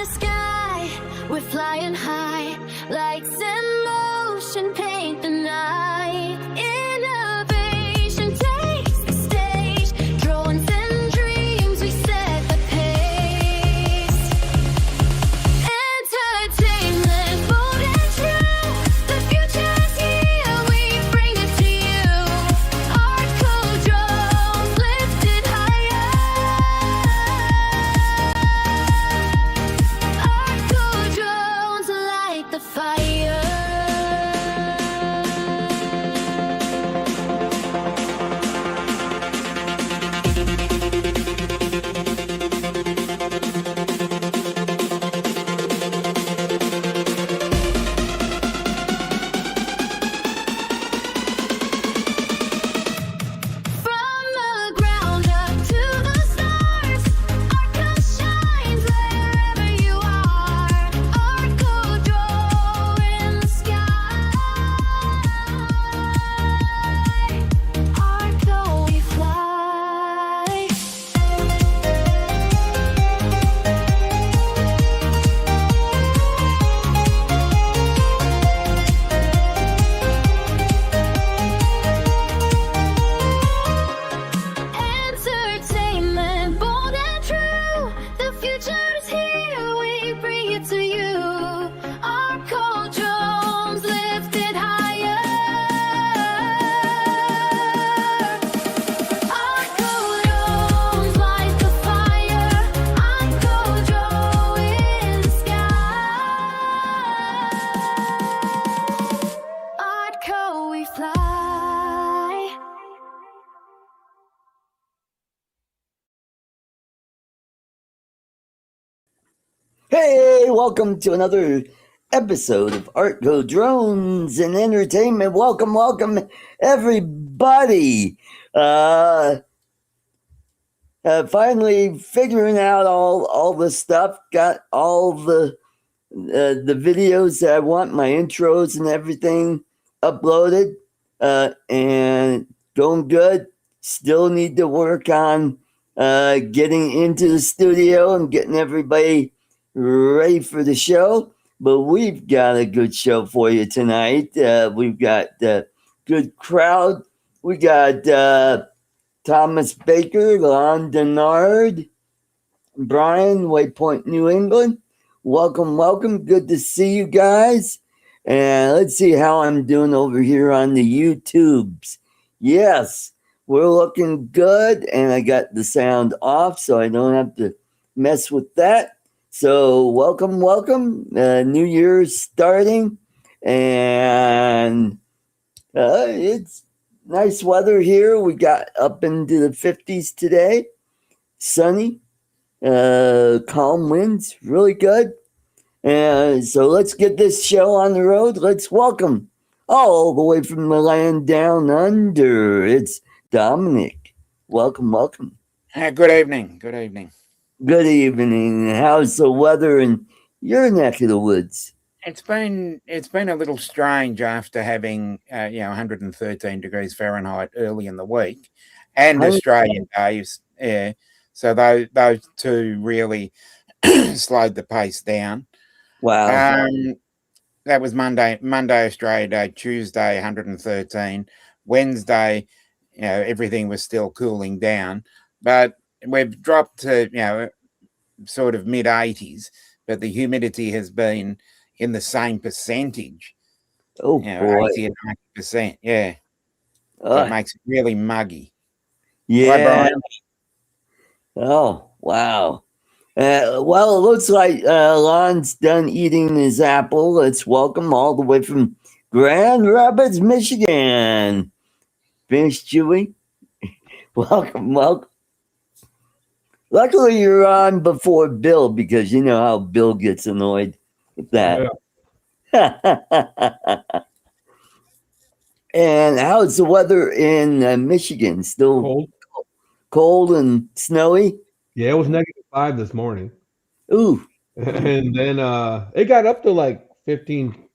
the sky, we're flying high. Lights in motion paint the night. Innovation takes the stage. Drones and dreams, we set the pace. Entertainment, bold and true. The future is here, we bring it to you. ArtCo drones lifted higher. ArtCo drones light the fire. From the ground up to the stars, ArtCo shines wherever you are. ArtCo draw in the sky. ArtCo we fly. Entertainment, bold and true. The future is here, we bring it to you. ArtCo drones lifted higher. ArtCo drones light the fire. ArtCo draw in the sky. ArtCo we fly. Hey, welcome to another episode of ArtCo Drones and Entertainment. Welcome, everybody. Finally figuring out all the stuff. Got all the videos that I want, my intros and everything uploaded, and going good. Still need to work on getting into the studio and getting everybody ready for the show, but we've got a good show for you tonight. We've got a good crowd. We got Thomas Baker, Lon Denard, Brian, Waypoint, New England. Welcome. Good to see you guys. And let's see how I'm doing over here on the YouTubes. Yes, we're looking good, and I got the sound off, so I don't have to mess with that. So welcome. New Year's starting, and it's nice weather here. We got up into the 50s today. Sunny, calm winds, really good. And so let's get this show on the road. Let's welcome all the way from the land down under. It's Dominic. Welcome. Good evening. Good evening. How's the weather in your neck of the woods? It's been a little strange after having 113 degrees Fahrenheit early in the week, and Australian days. Yeah, so those two really slowed the pace down. Wow. That was Monday Australia Day. Tuesday 113. Wednesday, everything was still cooling down, but we've dropped to sort of mid 80s, but the humidity has been in the same percentage. Oh boy, 80 and 90%. Yeah, so it makes it really muggy. Yeah. Hi, Brian. Oh wow. Well, it looks like Lon's done eating his apple. Let's welcome all the way from Grand Rapids, Michigan. Finished chewing? Welcome. Luckily, you're on before Bill, because you know how Bill gets annoyed with that. Yeah. And how's the weather in Michigan? Still cold and snowy? Yeah, it was -5 this morning. Ooh. And then it got up to like 15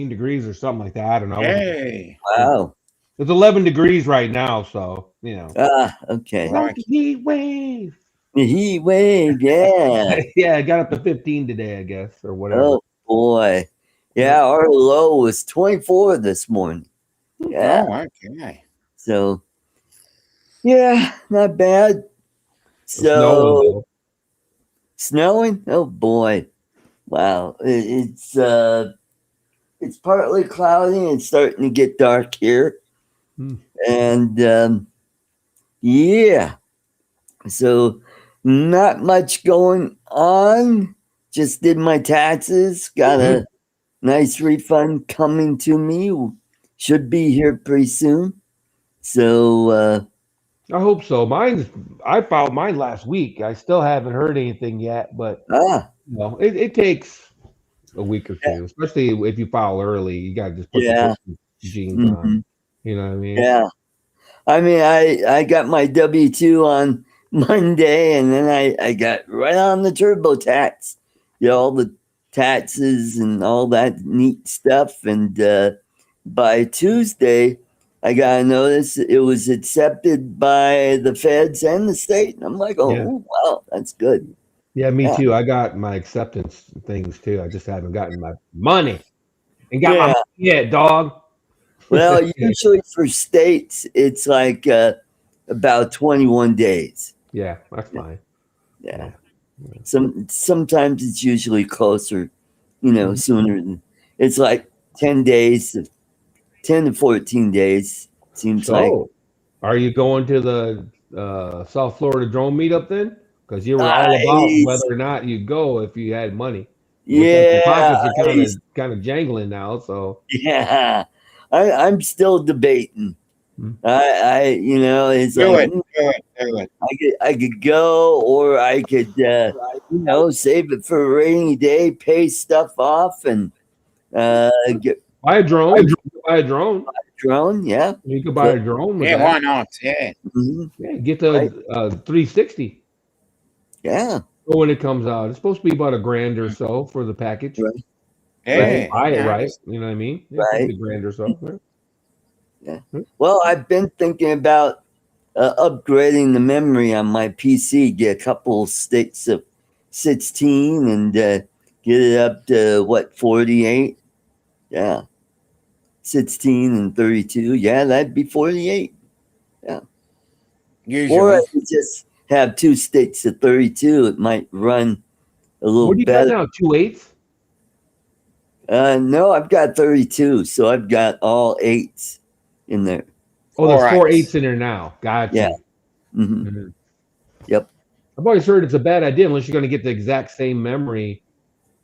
degrees or something like that. I don't know. Hey. Wow. It's 11 degrees right now, so, Okay. Like the heat wave. The heat wave, yeah. Yeah, it got up to 15 today, I guess, or whatever. Oh boy. Yeah, our low was 24 this morning. Yeah. Oh, okay. So yeah, not bad. Snowing, So though. snowing? Oh boy. Wow. It's partly cloudy and it's starting to get dark here. And yeah. So not much going on. Just did my taxes. Got a nice refund coming to me. Should be here pretty soon. So I hope so. I filed mine last week. I still haven't heard anything yet, but it takes a week or two, especially if you file early. You gotta just put the jeans on. You know what I mean? Yeah. I mean, I got my W-2 on Monday, and then I got right on the TurboTax, all the taxes and all that neat stuff. And by Tuesday, I got a notice it was accepted by the feds and the state. And I'm like, oh, wow, that's good. Yeah, me too. I got my acceptance things too. I just haven't gotten my money. Ain't got my money yet, dog. Well, usually for states, it's like about 21 days. Yeah, that's fine. Yeah. Sometimes it's usually closer, sooner than it's like 10 days, 10 to 14 days. Seems like. Are you going to the South Florida drone meetup then? Because you were all about whether or not you go if you had money. Yeah, pockets are kind of jangling now. So yeah, I'm still debating. It's Do like it. I could go, or I could save it for a rainy day, pay stuff off, and get buy a drone. Buy a drone. Yeah. You could buy a drone. With Yeah, that. why not? Yeah. Yeah, get the 360. Yeah. When it comes out, it's supposed to be about $1,000 or so for the package. Right. Yeah. Buy it right. You know what I mean? Right. $1,000 or so. Right? Yeah. Well, I've been thinking about upgrading the memory on my PC, get a couple sticks of 16 and get it up to 48? Yeah. 16 and 32. Yeah, that'd be 48. Yeah. Usually. Or I could just have 2 sticks of 32. It might run a little What do you better. got now? 2/8? No, I've got 32, so I've got all 8s in there. Oh, there's 4 8s in there now. Gotcha. Yeah. Mm-hmm. Yep. I've always heard it's a bad idea unless you're going to get the exact same memory,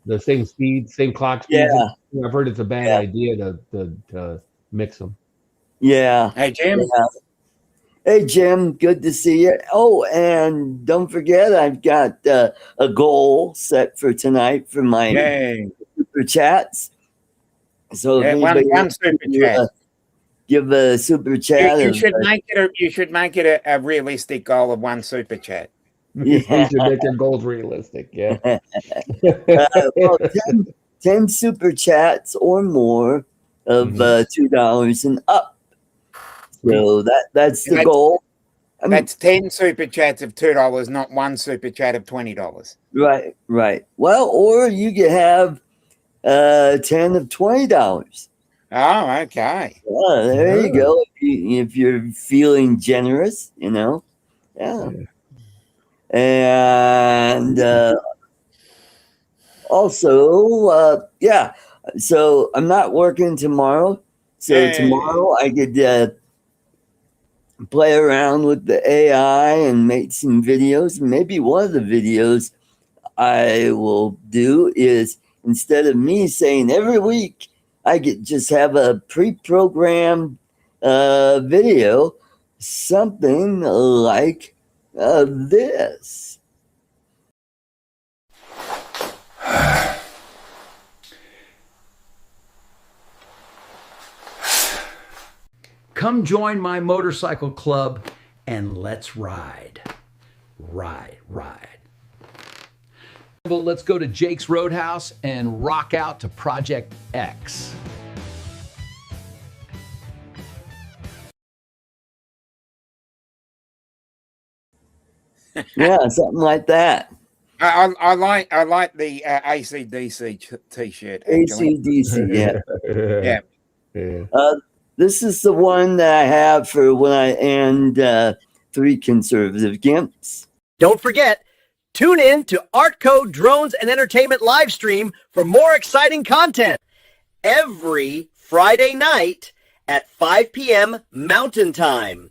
the same speed, same clock speed. Yeah. I've heard it's a bad idea to mix them. Yeah. Hey, Jim. Yeah. Hey, Jim. Good to see you. Oh, and don't forget, I've got a goal set for tonight for my super chats. So if one super chat. Give a super chat. You should make it a realistic goal of 1 super chat. You should make your goals realistic. Yeah. Well, 10 super chats or more of $2 and up. So that's the goal. That's 10 super chats of $2, not 1 super chat of $20. Right. Well, or you could have 10 of $20. Oh, okay. Yeah, there you go. If you're feeling generous, Yeah. And also, so I'm not working tomorrow. So tomorrow I could play around with the AI and make some videos. Maybe one of the videos I will do is, instead of me saying every week, I could just have a pre-programmed video, something like this. Come join my motorcycle club and let's ride. Ride. Well, let's go to Jake's Roadhouse and rock out to Project X. Yeah, something like that. I like the AC/DC t-shirt actually. AC/DC, yeah. Yeah. Yeah. This is the one that I have for when I end 3 conservative gimps. Don't forget, tune in to ArtCo Drones and Entertainment live stream for more exciting content every Friday night at 5 p.m. Mountain Time.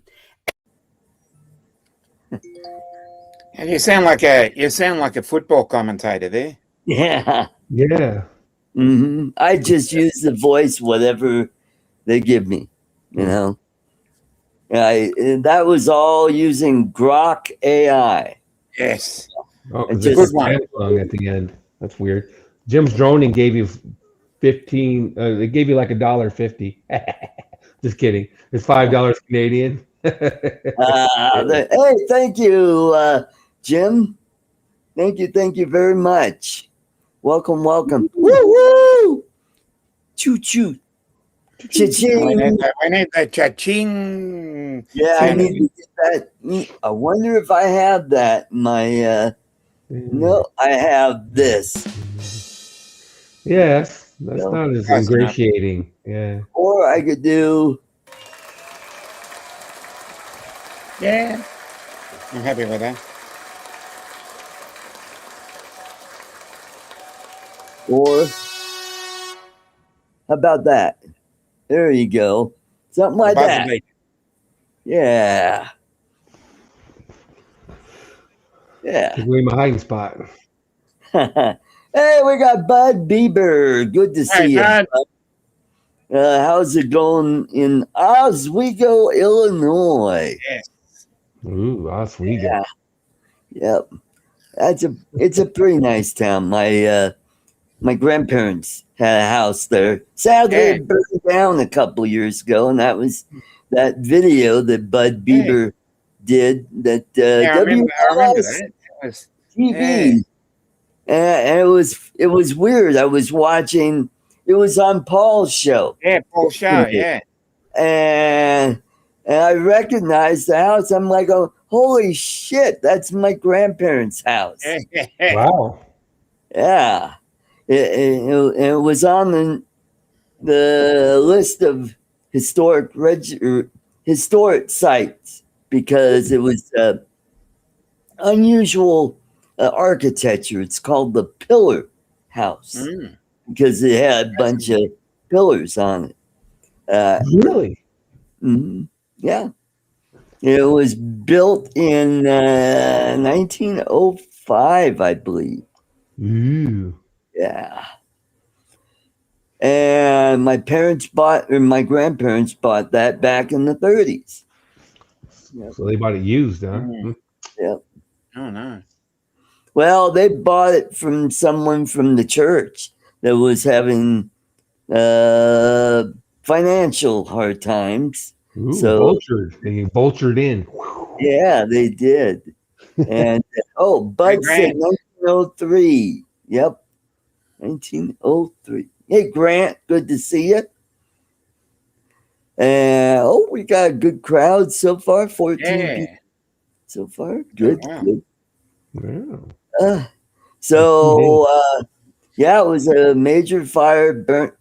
And you sound like a football commentator there. Yeah. Yeah. I just use the voice, whatever they give me, you know. And that was all using Grok AI. Yes. Oh, It's there's just a Samsung at the end. That's weird. Jim's Droning gave you 15. They gave you like $1.50. Just kidding. It's $5 Canadian. Hey, thank you, Jim. Thank you very much. Welcome. Woo woo! Choo choo. Cha-ching. We need that cha-ching. Yeah, I need to get that. I wonder if I have that. No, I have this. Yes, that's not as ingratiating. Yeah. Or I could do. Yeah. I'm happy with that. Or how about that? There you go. Something like that. Yeah. Yeah. Give me my hiding spot. Hey, we got Bud Bieber. Good to see you. Bud. How's it going in Oswego, Illinois? Yes. Ooh, Oswego. Yeah. Yep. It's a pretty nice town. My grandparents had a house there. Sadly, it burned down a couple years ago, and that was that video that Bud Bieber did. That I remember that. It was TV, and it was weird. I was watching. It was on Paul's show. Yeah, Paul's show. Yeah, and I recognized the house. I'm like, oh, holy shit! That's my grandparents' house. Wow. Yeah. It was on the list of historic sites because it was unusual architecture. It's called the Pillar House because it had a bunch of pillars on it. Really? Yeah. It was built in 1905, I believe. Ooh. Yeah. And my grandparents bought that back in the 30s. Yep. So they bought it used, huh? Yep. Oh no. Well, they bought it from someone from the church that was having financial hard times. Ooh, So vultured. They vultured in. yeah, they did. And Bud said 1903. Yep. 1903. Hey, Grant, good to see you. We got a good crowd so far. 14 people so far. Good, good. Wow. It was a major fire burnt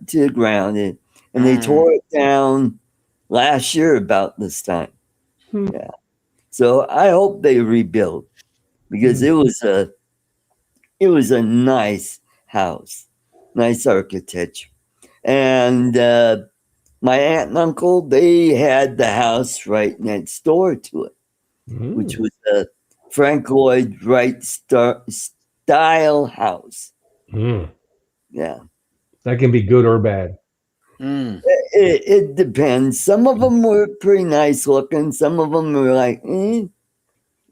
to the ground, and they tore it down last year about this time. Yeah. So I hope they rebuild because it was a nice house, nice architecture. And my aunt and uncle, they had the house right next door to it, which was a Frank Lloyd Wright style house. Yeah. That can be good or bad. It depends. Some of them were pretty nice looking. Some of them were like,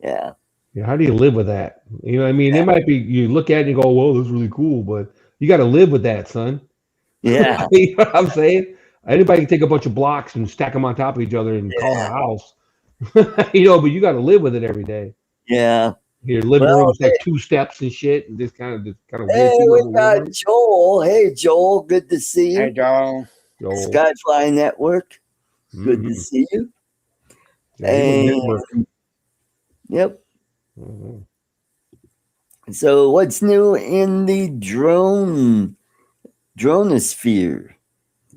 yeah. Yeah, how do you live with that? You know what I mean? It might be, you look at it and you go, whoa, that's really cool, but you got to live with that, son. Yeah. You know what I'm saying? Anybody can take a bunch of blocks and stack them on top of each other and call it a house. But you got to live with it every day. Yeah. Your living room's like 2 steps and shit, and just kind of Hey, we got Joel. Hey, Joel, good to see you. Hey, Joel. Skyfly Network. Good to see you. And, yep. Mhm. So what's new in the dronosphere?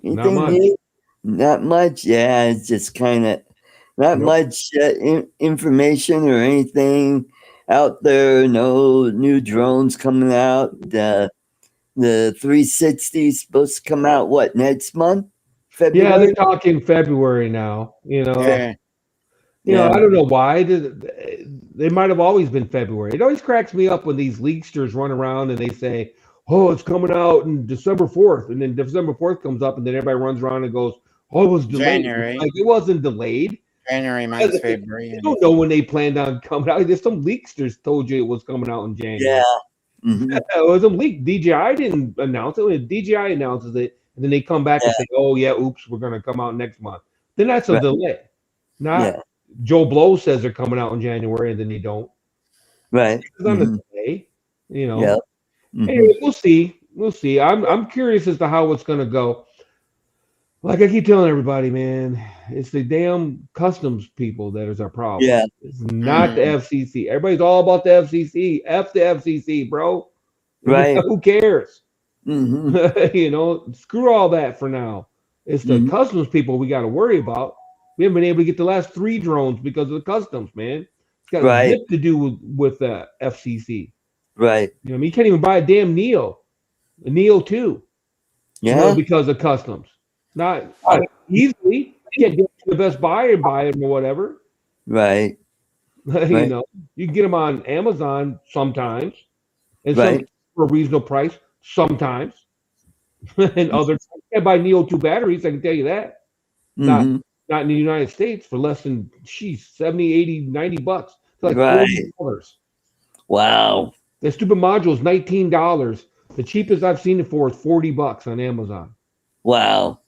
Not Anything much. new? Not much. Yeah, it's just kind of not Nope. much information or anything out there. No new drones coming out. The 360 is supposed to come out what, next month? Yeah, February? they're talking February now. Yeah. Yeah. I don't know why. They might have always been February. It always cracks me up when these leaksters run around and they say, "Oh, it's coming out in December 4th," and then December 4th comes up, and then everybody runs around and goes, "Oh, it was delayed." January. Like it wasn't delayed. January makes February. They And don't know when they planned on coming out. There's some leaksters told you it was coming out in January. Yeah. Mhm. It was a leak. DJI didn't announce it. When DJI announces it, and then they come back and Yeah. say, "Oh yeah, oops, we're gonna come out next month." Then that's a Right. delay. Not Yeah. Joe Blow says they're coming out in January, and then they don't. Right. It's on a Mhm. delay. Yeah. Mhm. Anyway, we'll see. We'll see. I'm curious as to how it's gonna go. Like I keep telling everybody, man, it's the damn customs people that is our problem. Yeah. It's not the FCC. Everybody's all about the FCC. F the FCC, bro. Right. Who cares? Mhm. Screw all that for now. It's the Mhm. customs people we got to worry about. We haven't been able to get the last 3 drones because of the customs, man. It's got a Right. zip to do with the FCC. Right. You can't even buy a damn a Neo 2, Yeah. because of customs. Not Oh. easily. You can't get to the Best Buy and buy them or whatever. Right. Right. You can get them on Amazon sometimes, and Right. some for a reasonable price sometimes. And other you can't buy Neo 2 batteries, I can tell you that. Not Mhm. not in the United States for less than 70, 80, 90 bucks. It's like Right. $40. Wow. The stupid module is $19. The cheapest I've seen it for is $40 on Amazon. Wow.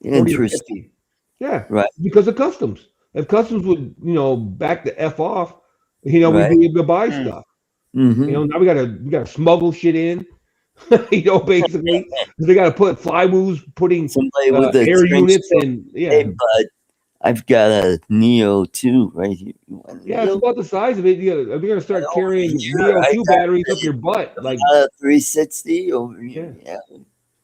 40 or Interesting. 50. Yeah, Right. because of customs. If customs would, back the F off, Right. we'd be able to buy stuff. Mhm. Now we gotta smuggle shit in. Basically, they gotta put flywheels, putting Somebody with a air trench units, coat. and Hey, bud, I've got a Neo 2 right here. You want a yeah, it's Neo? about the size of it. They're gonna start Over carrying here, Neo I 2 got batteries up your butt. Like, a 360 over here. Yeah.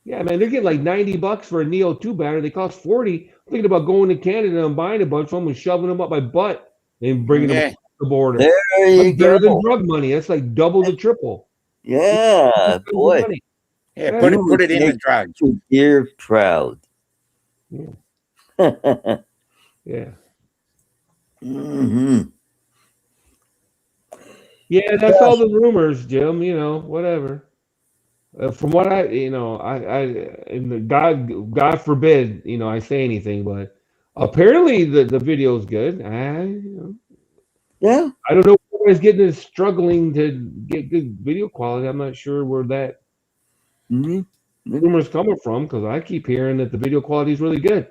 yeah, man, they're getting like $90 for a Neo 2 battery. They cost 40. I'm thinking about going to Canada and buying a bunch of them and shoving them up my butt and bringing them Yeah. across the border. There you That's better than go. drug money. That's like double the triple. Yeah, boy. Money. Yeah, Yeah. put You it in the make drug. your dear proud. Yeah. Yeah. Mhm. Yeah, that's all the rumors, Jim. Whatever. From what and God forbid, I say anything, but apparently the video is good. Yeah. I don't know if everybody's struggling to get good video quality. I'm not sure where that Mhm. rumor's coming from because I keep hearing that the video quality is really good.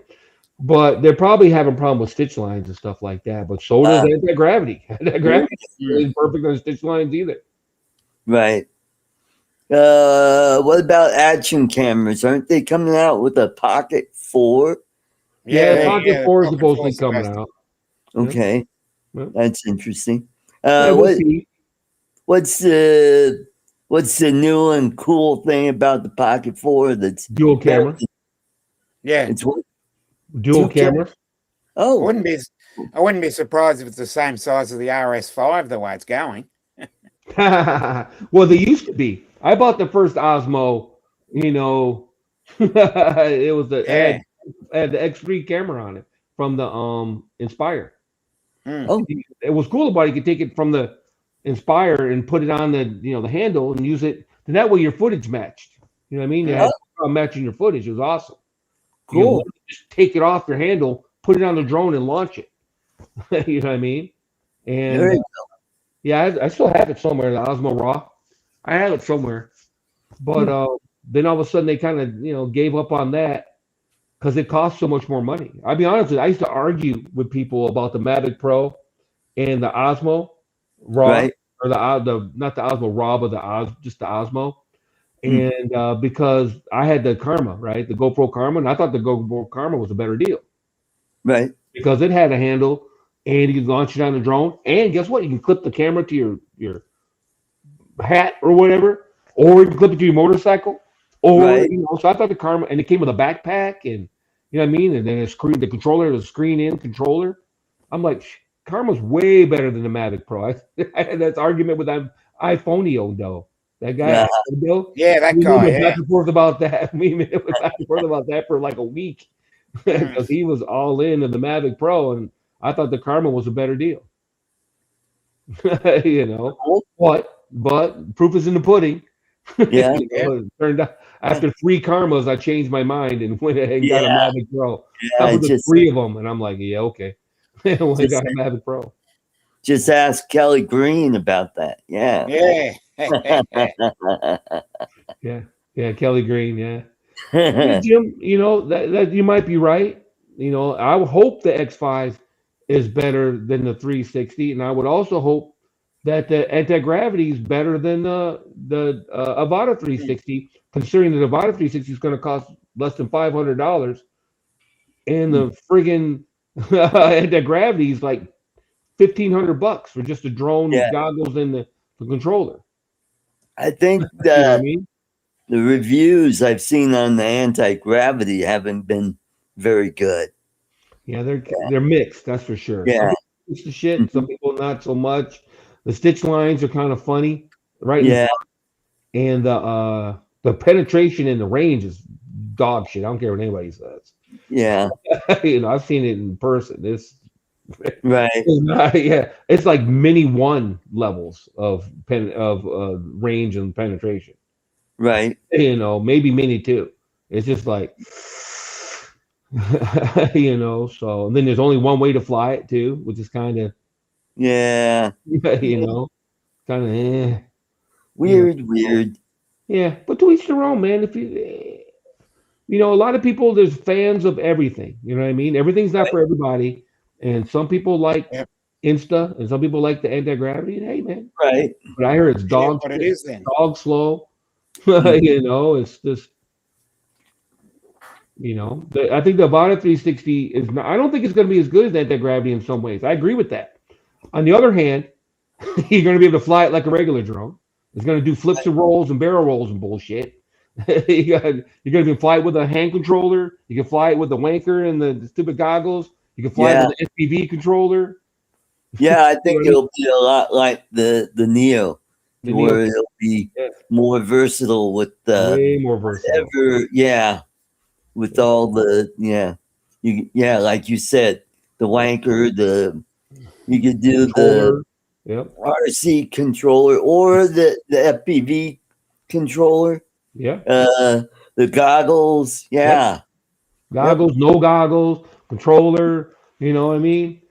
But they're probably having problem with stitch lines and stuff like that. But so does anti-gravity. Anti-gravity isn't perfect on stitch lines either. Right. What about action cameras? Aren't they coming out with a Pocket 4? Yeah, Pocket the 4 is Pocket supposedly 4's coming supposed to- out. Okay. Yeah. That's interesting. Yeah, we'll see. What's the new and cool thing about the Pocket 4 that's Dual camera. Yeah. It's what? Dual Two cam- cameras. I Oh, wouldn't be surprised if it's the same size as the RS5 the way it's going. Well, they used to be. I bought the first Osmo. It was had the X3 camera on it from the Inspire. oh, It was cool about it. You could take it from the Inspire and put it on the handle and use it. And that way your footage matched. You know what I mean? You had matching your footage. It was awesome. cool. Just take it off your handle, put it on the drone, and launch it. You know what I mean? And There you yeah, I still have it somewhere. The Osmo Raw, I have it somewhere. But then all of a sudden they kind of gave up on that because it costs so much more money. I'll be honest with you, I used to argue with people about the Mavic Pro and the Osmo Raw, Right. or the not the Osmo Raw, but just the Osmo. And because I had the Karma, right, the GoPro Karma, and I thought the GoPro Karma was a better deal Right. because it had a handle and you can launch it on the drone. And guess what? You can clip the camera to your hat or whatever, or you can clip it to your motorcycle, or Right. So I thought the Karma, and it came with a backpack, and you know what I mean, and then a screen, the controller, the screen-in controller. I'm like, Karma's way better than the Mavic Pro. I had that argument with iPhoneo though. That guy, Yeah. Yeah, that we guy. went back Yeah. and forth about that. We went back and forth about that for like a week because he was all in the Mavic Pro, and I thought the Karma was a better deal. But proof is in the pudding. Yeah. It turned out after 3 Karmas, I changed my mind and went ahead and got a Yeah. Mavic Pro. Yeah. That was the 3 of them, and I'm like, yeah, okay. I got a Mavic Pro. Just ask Kelly Green about that. Yeah. Yeah. Yeah, Kelly Green, yeah. Hey, Jim, that you might be right. I would hope the X5 is better than the 360, and I would also hope that the anti-gravity is better than the Avata 360, considering the Avata 360 is going to cost less than $500, and the friggin' anti-gravity is like $1,500 for just the drone, Yeah. goggles, and the controller. I think You know what I mean? the reviews I've seen on the anti-gravity haven't been very good. Yeah, they're mixed, that's for sure. Yeah. Some people use the shit, some people not so much. The stitch lines are kind of funny, right? Yeah. And the penetration in the range is dog shit. I don't care what anybody says. Yeah. I've seen it in person. It's Right. it's like mini 1 levels of range and penetration. Right. Maybe mini 2. It's just like so and then there's only one way to fly it too, which is kind of Yeah. kind of Weird. Yeah, but to each their own, man. If a lot of people, there's fans of everything. You know what I mean? Everything's not for everybody, and some people like Insta, and some people like the anti-gravity. And hey, man, Right. but I hear it's dog What it is then. dog slow. It's just I think the Avata 360 is not. I don't think it's going to be as good as anti-gravity in some ways. I agree with that. On the other hand, you're going to be able to fly it like a regular drone. It's going to do flips and rolls and barrel rolls and bullshit. You're going to fly it with a hand controller. You can fly it with the wanker and the stupid goggles. You can fly it with an SPV controller. Yeah, I think it'll be a lot like the Neo, where it'll be more versatile with way more versatile. With all the like you said, the wanker, you could do Controller. the RC controller or the FPV controller. Yeah. The goggles. Yeah. Goggles, no goggles, controller. You know what I mean?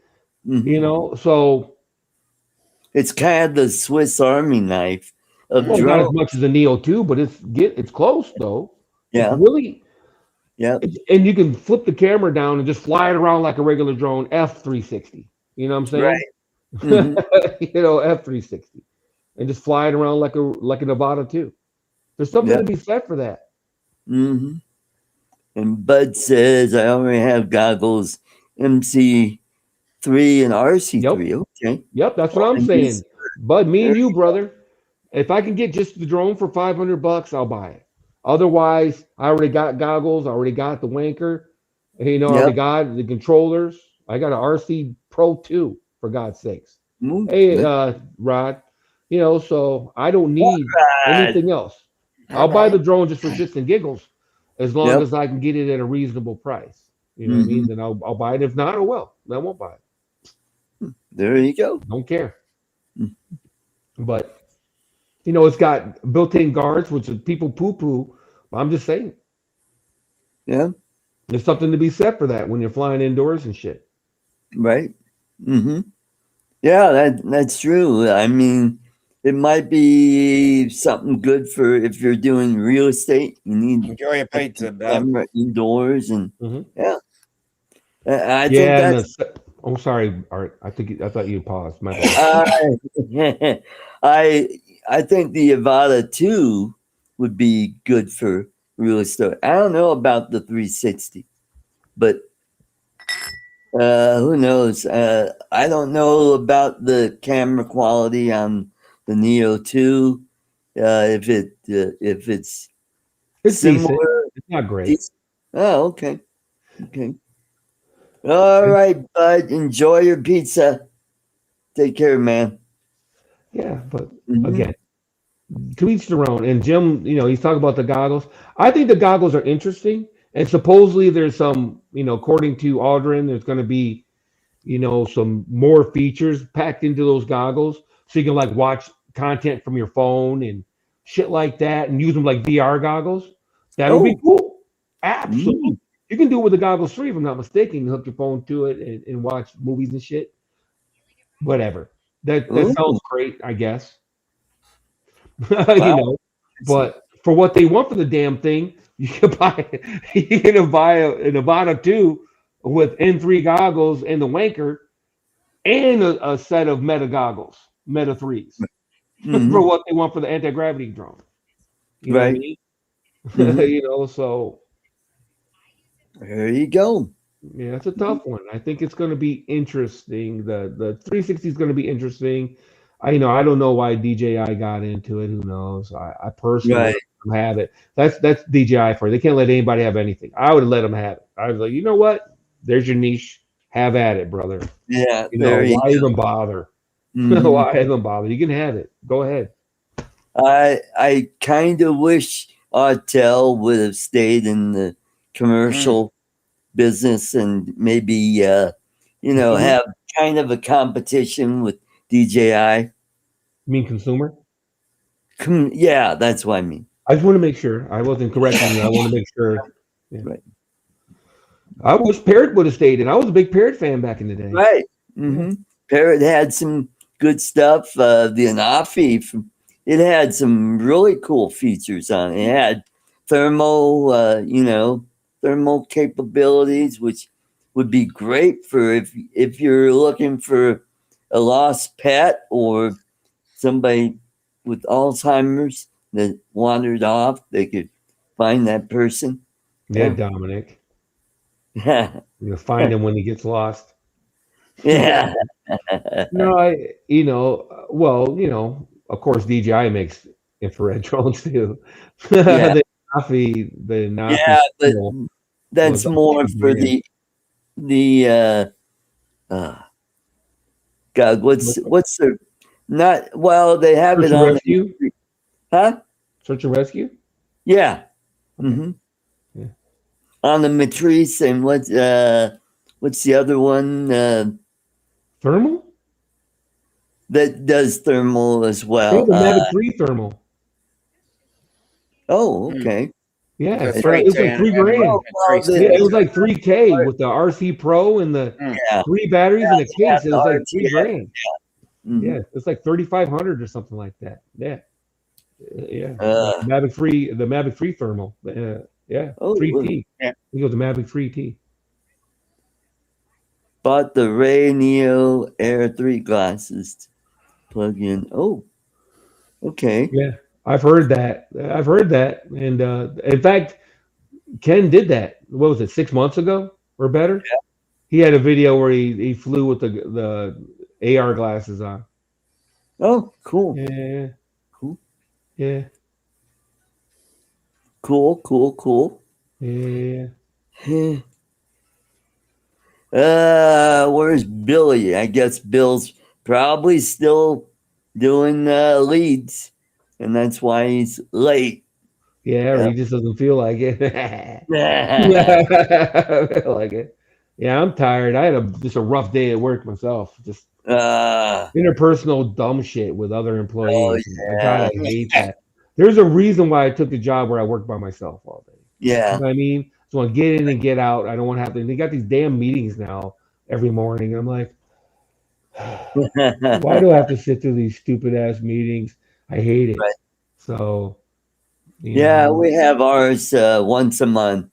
Mm-hmm. So it's kind of the Swiss Army knife of drones. Not as much as the Neo 2, but it's close though. Yeah. It's really. Yeah. And you can flip the camera down and just fly it around like a regular drone, F360. You know what I'm saying? Right. Mm-hmm. F360, and just fly it around like a Nevada 2. There's something to be said for that. Mm-hmm. And Bud says I already have goggles, MC3 and RC3. Okay. Yep, that's what I'm saying. Bud, me and you, brother. If I can get just the drone for $500, I'll buy it. Otherwise, I already got goggles. I already got the wanker. I already got the controllers. I got an RC Pro 2, for God's sakes. Hey, Rod, so I don't need anything else. I'll buy the drone just for shits and giggles, as long as I can get it at a reasonable price. You know what I mean? Then I'll buy it. If not, oh well, I won't buy it. There you go. Don't care. But it's got built-in guards, which people poo-poo. I'm just saying. Yeah. There's something to be said for that when you're flying indoors and shit. Right. Mm-hmm. Yeah, that's true. I mean, it might be something good for if you're doing real estate. You need enjoy your pizza, camera indoors, and I think that's. Oh, sorry, Art. I thought you paused. My bad. I think the Avata 2 would be good for real estate. I don't know about the 360, but Who knows? I don't know about the camera quality on the Neo 2. If it's It's similar. decent. It's not great. Oh, okay. Okay. All right, bud. Enjoy your pizza. Take care, man. Yeah, but Mhm. again, to each their own. And Jim, he's talking about the goggles. I think the goggles are interesting. And supposedly there's some, according to Aldrin, there's going to be, some more features packed into those goggles. So you can like watch content from your phone and shit like that and use them like VR goggles. That would be Oh. cool. Absolutely. Mm. You can do it with the goggles free, if I'm not mistaken. You hook your phone to it and watch movies and shit. Whatever. That Ooh. sounds great, I guess. Wow. But for what they want for the damn thing, you can buy an Avata 2 with N3 goggles and the wanker and a set of Meta goggles, Meta 3s, Mhm. for what they want for the anti-gravity drone. You know what I Right. mean? Mhm. So There you go. yeah, it's a tough one. I think it's going to be interesting. The 360 is going to be interesting. I don't know why DJI got into it. Who knows? I personally Right. would let them have it. That's DJI for you. They can't let anybody have anything. I would let them have it. I was like, you know what? There's your niche. Have at it, brother. Yeah. There you Why even bother? Mhm. Why even bother? You can have it. Go ahead. I kind of wish Autel would have stayed in the commercial business and maybe Consumer? have kind of a competition with DJI. You mean consumer? Yeah, that's what I mean. I just want to make sure. I wasn't correcting you. I want to make sure. Yeah. Right. I wish Parrot would have stayed in. I was a big Parrot fan back in the day. Right. Yeah. Hmm. Parrot had some good stuff. The Anafi, it had some really cool features on it. It had thermal, thermal capabilities, which would be great for if you're looking for a lost pet or somebody with Alzheimer's that wandered off. They could find that person. Yeah, Dominic. Yeah. You find him when he gets lost. Yeah. No, of course, DJI makes infrared drones too. Yeah. The Nafi Yeah, but signal that's was like more for 2 grand. the God, what's the not well, they have Search it and on rescue? the huh? Search and rescue? Yeah. Okay. Hmm. Yeah. On the Matrice and what's the other one Thermal? that does thermal as I well? think the Mavic 3 thermal. Okay. Yeah, The it was 3T like and, 3 grand. Oh, well, Yeah, it was the like 3K with the RC Pro and the yeah, 3 batteries and a yeah, case. It the was like 3 RTS. grand. Mhm. Yeah, it's like 3,500 or something like that. Yeah, yeah. Uh, The Mavic 3 thermal. Yeah, oh, 3T. yeah. We go the Mavic 3T. bought the Ray Neo Air 3 glasses to plug in. Oh, okay. Yeah, I've heard that. And in fact, Ken did that. What was it? 6 months ago or better? He had a video where he flew with the AR glasses on. Oh, cool. Yeah, Cool. yeah, Cool. yeah. Where's Billy? I guess Bill's probably still doing leads, and that's why he's late. Yeah, or Yep. he just doesn't feel like it. Like it. Yeah, I'm tired. I had just a rough day at work myself. Just Oh, interpersonal dumb shit with other employees. God, yeah. I hate that. There's a reason why I took the job where I work by myself all day. You Yeah. know what I mean? So I want to get in and get out. I don't want to have to. They got these damn meetings now every morning. I'm like, why do I have to sit through these stupid ass meetings? I hate it. Right. So, Yeah, we have ours once a month,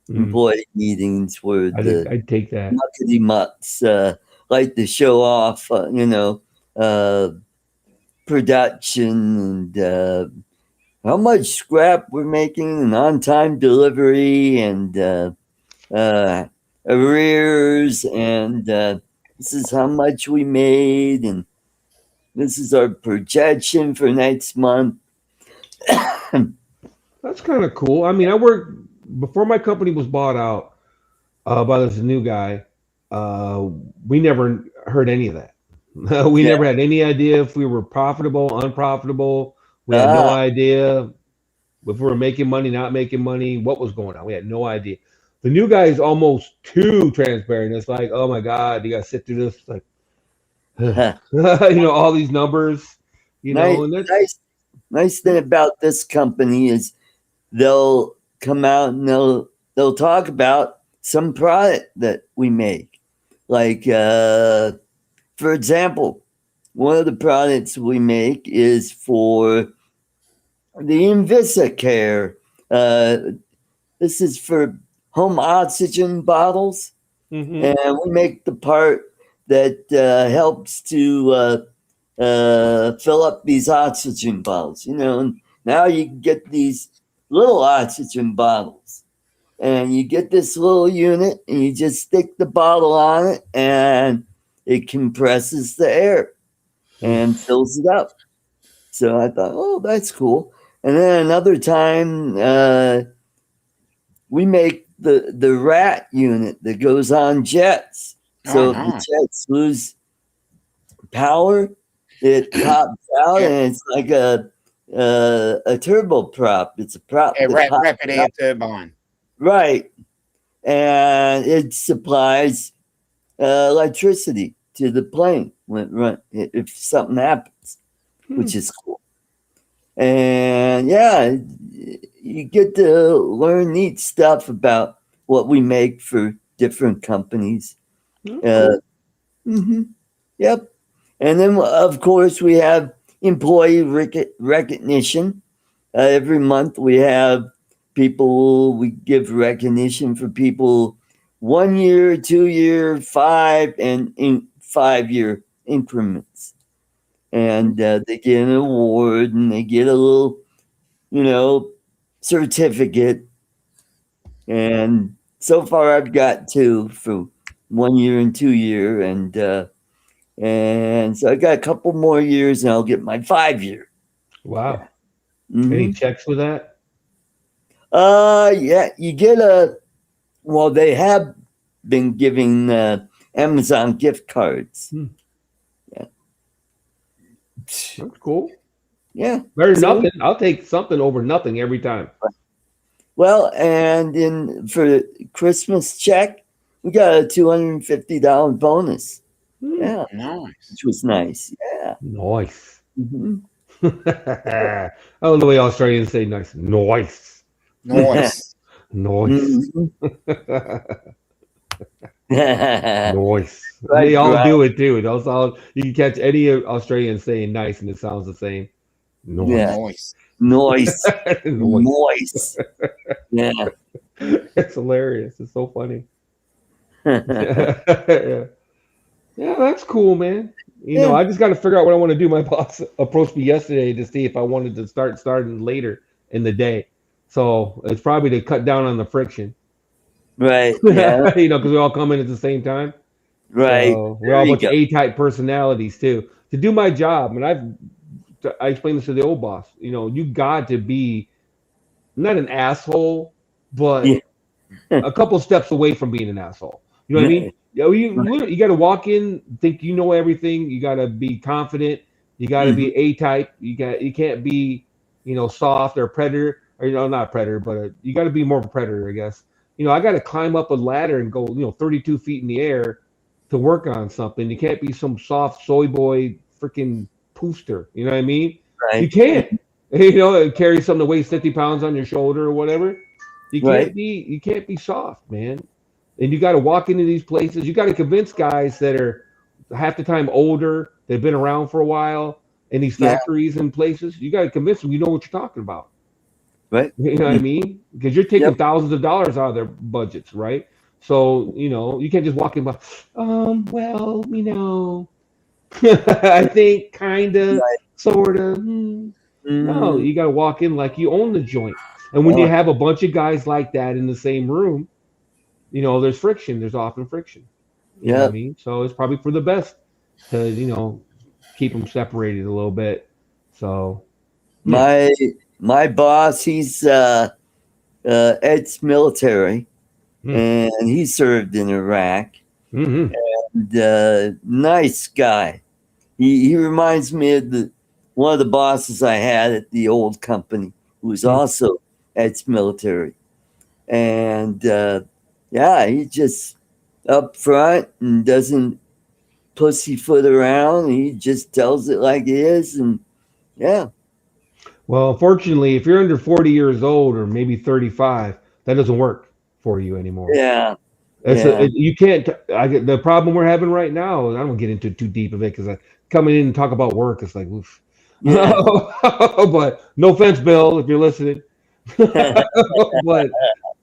mm, employee meetings where the I'd take that. muckety mucks like to show off, production and how much scrap we're making and on time delivery and arrears, and this is how much we made, and this is our projection for next month. That's kind of cool. I mean, I worked before my company was bought out by this new guy. We never heard any of that. We Yeah. never had any idea if we were profitable, unprofitable. We had no idea if we were making money, not making money, what was going on. We had no idea. The new guy is almost too transparent. It's like, oh my God, you got to sit through this. Like, all these numbers, nice, and that's nice thing about this company is they'll come out and they'll talk about some product that we make. Like, for example, one of the products we make is for the InvisiCare. This is for home oxygen bottles, and we make the part that helps to fill up these oxygen bottles. And now you can get these little oxygen bottles, and you get this little unit, and you just stick the bottle on it, and it compresses the air and fills it up. So I thought, oh, that's cool. And then another time, we make the rat unit that goes on jets. So if the jets lose power, it pops out, and it's like a turboprop. It's a prop. Rapid air turbine. Right. And it supplies electricity to the plane if something happens, which is cool. And yeah, you get to learn neat stuff about what we make for different companies. Yep. And then, of course, we have employee recognition. Every month we have we give recognition for people 1 year, 2 year, 5, and in 5-year increments. And they get an award, and they get a little, certificate. And so far I've got 2 for 1 year and 2 year. And so I got a couple more years, and I'll get my 5-year. Wow. Mm-hmm. Any checks with that? Yeah, you get they have been giving Amazon gift cards. Yeah. That's cool. Yeah. Better nothing. I'll take something over nothing every time. Well, and for the Christmas check, we got a $250 bonus. Yeah. Nice. Which was nice. Yeah. Nice. Mm-hmm. I don't know the way Australians say nice. Nice. Nice. Nice. Nice. Right, They all do it too. You can catch any Australian saying nice, and it sounds the same. Nice. Yeah. Noise. Noise. Yeah. It's hilarious. It's so funny. Yeah, that's cool, man. I just got to figure out what I want to do. My boss approached me yesterday to see if I wanted to starting later in the day. So it's probably to cut down on the friction. Right. Yeah. Because we all come in at the same time. Right. So we're all a bunch of A-type personalities too. To do my job, and I explained this to the old boss. You got to be not an asshole, but a couple steps away from being an asshole. You know what I mean? You got to walk in, think you know everything. You got to be confident. You got to be A-type. You can't be, soft or predator, or not predator, but you got to be more of a predator, I guess. I got to climb up a ladder and go, 32 feet in the air to work on something. You can't be some soft soy boy freaking pooster. You know what I mean? Right. You can't. Carry something that weighs 50 pounds on your shoulder or whatever. You can't be soft, man. And you got to walk into these places. You got to convince guys that are half the time older, they've been around for a while in these factories and places. You got to convince them you know what you're talking about. Right. You know what I mean? Because you're taking thousands of dollars out of their budgets, right? So, you can't just walk in by, I think kind of, sort of. No, you got to walk in like you own the joint. And when you have a bunch of guys like that in the same room, there's friction. There's often friction. You know what I mean? So it's probably for the best to keep them separated a little bit. So my boss, he's ex-military, and he served in Iraq. Mm-hmm. And nice guy. He reminds me of one of the bosses I had at the old company, who was also ex-military. And he's just up front and doesn't pussyfoot around. He just tells it like it is, and yeah. Well, unfortunately, if you're under 40 years old or maybe 35, that doesn't work for you anymore. Yeah. You can't. The problem we're having right now, and I don't get into too deep of it because coming in and talk about work, it's like, oof. Yeah. But no offense, Bill, if you're listening. But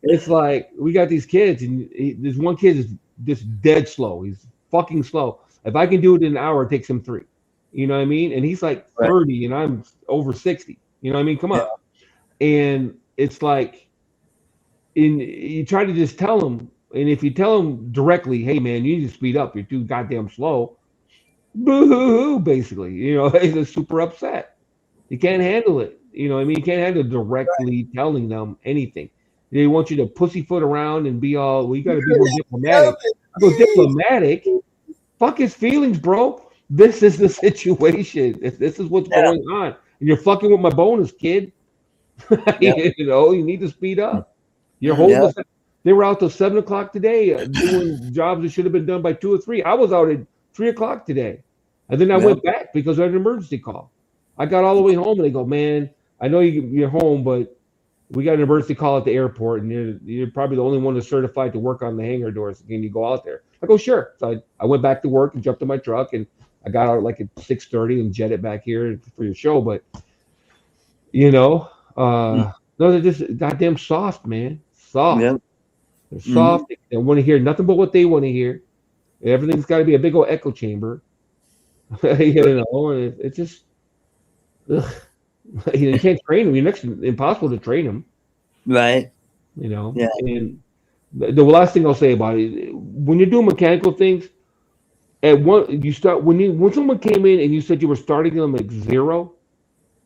it's like we got these kids, and there's one kid is just dead slow. He's fucking slow. If I can do it in an hour, it takes him 3. You know what I mean? And he's like 30, and I'm over 60. You know what I mean? Come on. And it's like, you try to just tell him, and if you tell him directly, hey man, you need to speed up. You're too goddamn slow. Boo-hoo-hoo, basically. He's just super upset. He can't handle it. You know what I mean? You can't handle directly telling them anything. They want you to pussyfoot around and be all, well, you got to be more diplomatic. Go diplomatic. Fuck his feelings, bro. This is the situation. This is what's going on. And you're fucking with my bonus, kid. You need to speed up. You're holding us. They were out till 7 o'clock today doing jobs that should have been done by 2 or 3. I was out at 3 o'clock today. And then I went back because I had an emergency call. I got all the way home and they go, man, I know you're home, but we got an emergency call at the airport and you're probably the only one that's certified to work on the hangar doors. Can you go out there? I go, sure. So I went back to work and jumped in my truck and I got out like at 6:30 and jetted back here for your show. But, no, they're just goddamn soft, man. Soft. Yeah. They're soft. They want to hear nothing but what they want to hear. Everything's got to be a big old echo chamber. And it's just, you can't train them. You're next to impossible to train them. Right. Yeah. And the last thing I'll say about it, when you're doing mechanical things, when someone came in and you said you were starting them at 0,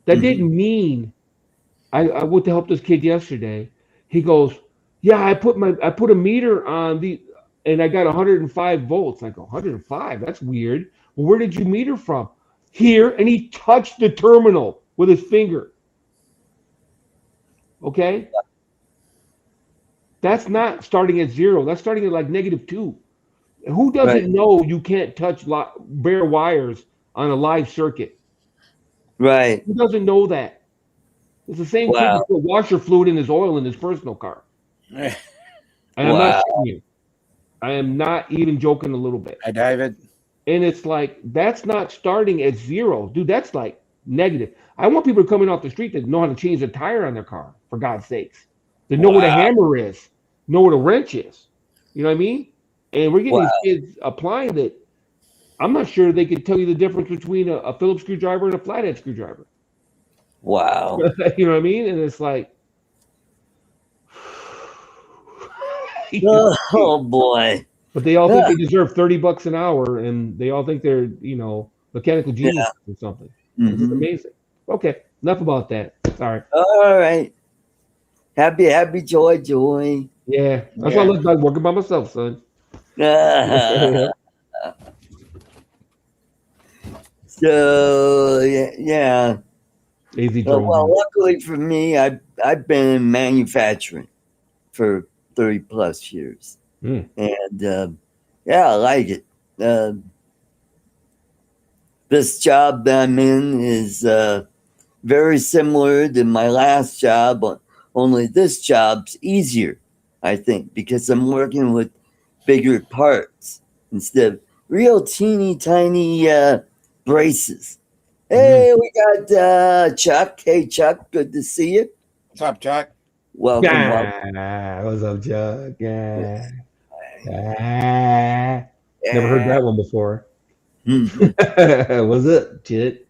that didn't mean. I went to help this kid yesterday. He goes, yeah, I put a meter on and I got 105 volts. I go, 105? That's weird. Well, where did you meter from? Here, and he touched the terminal with his finger. Okay? That's not starting at 0. That's starting at like -2. Who doesn't know you can't touch bare wires on a live circuit? Right. Who doesn't know that? It's the same kid who put washer fluid in his oil in his personal car. And I'm not shitting you. I am not even joking a little bit. Hey, David. And it's like, that's not starting at 0. Dude, that's like negative. I want people coming off the street that know how to change a tire on their car, for God's sakes. They know what a hammer is, know what a wrench is. You know what I mean? And we're getting these kids applying that. I'm not sure they could tell you the difference between a Phillips screwdriver and a flathead screwdriver. Wow. You know what I mean? And it's like, oh boy. But they all think they deserve $30 an hour, and they all think they're, mechanical genius or something. This is amazing. Okay, enough about that. Sorry. All right. Happy, joy. Yeah, that's why I look like working by myself, son. So yeah. Easy. Well, luckily for me, I've been in manufacturing for 30 plus years, and I like it. This job that I'm in is very similar to my last job, only this job's easier, I think, because I'm working with bigger parts instead of real teeny tiny braces. Hey, we got Chuck. Hey, Chuck, good to see you. What's up, Chuck? Welcome. What's up, Chuck? Never heard that one before. What's up, Chit?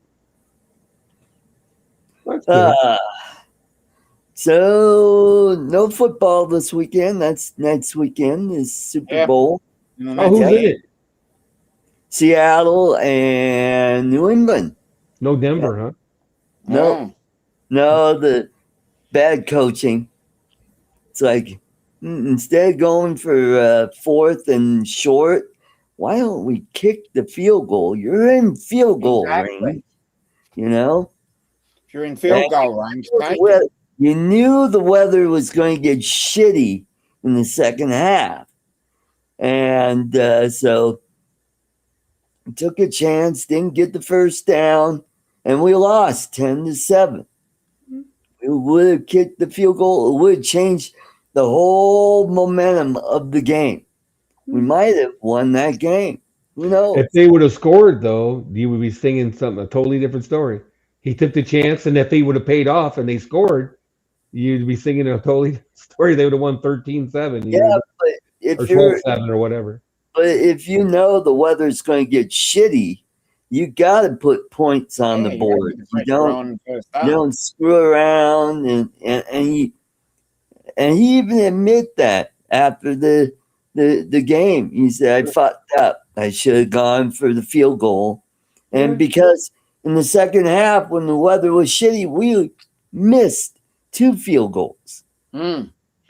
So no football this weekend. That's next weekend is Super Bowl. Oh, who's in it? Seattle and New England. No Denver, huh? No, the bad coaching. It's like instead of going for fourth and short, why don't we kick the field goal? You're in field goal range, you know. If you're in field goal range, take Well, it. you knew the weather was going to get shitty in the second half, and so took a chance, didn't get the first down, and we lost 10-7. We would have kicked the field goal. It would have changed the whole momentum of the game. We might have won that game. Who knows? If they would have scored, though, you would be singing something, a totally different story. He took the chance, and if he would have paid off and they scored, you'd be singing a totally different story. They would have won 13-7. Yeah, but if or you're 12-7 or whatever. But if you know the weather's going to get shitty, you got to put points on the board. You don't screw around, and he even admit that after the game. He said, "I fucked up. I should have gone for the field goal." And because in the second half, when the weather was shitty, we missed 2 field goals.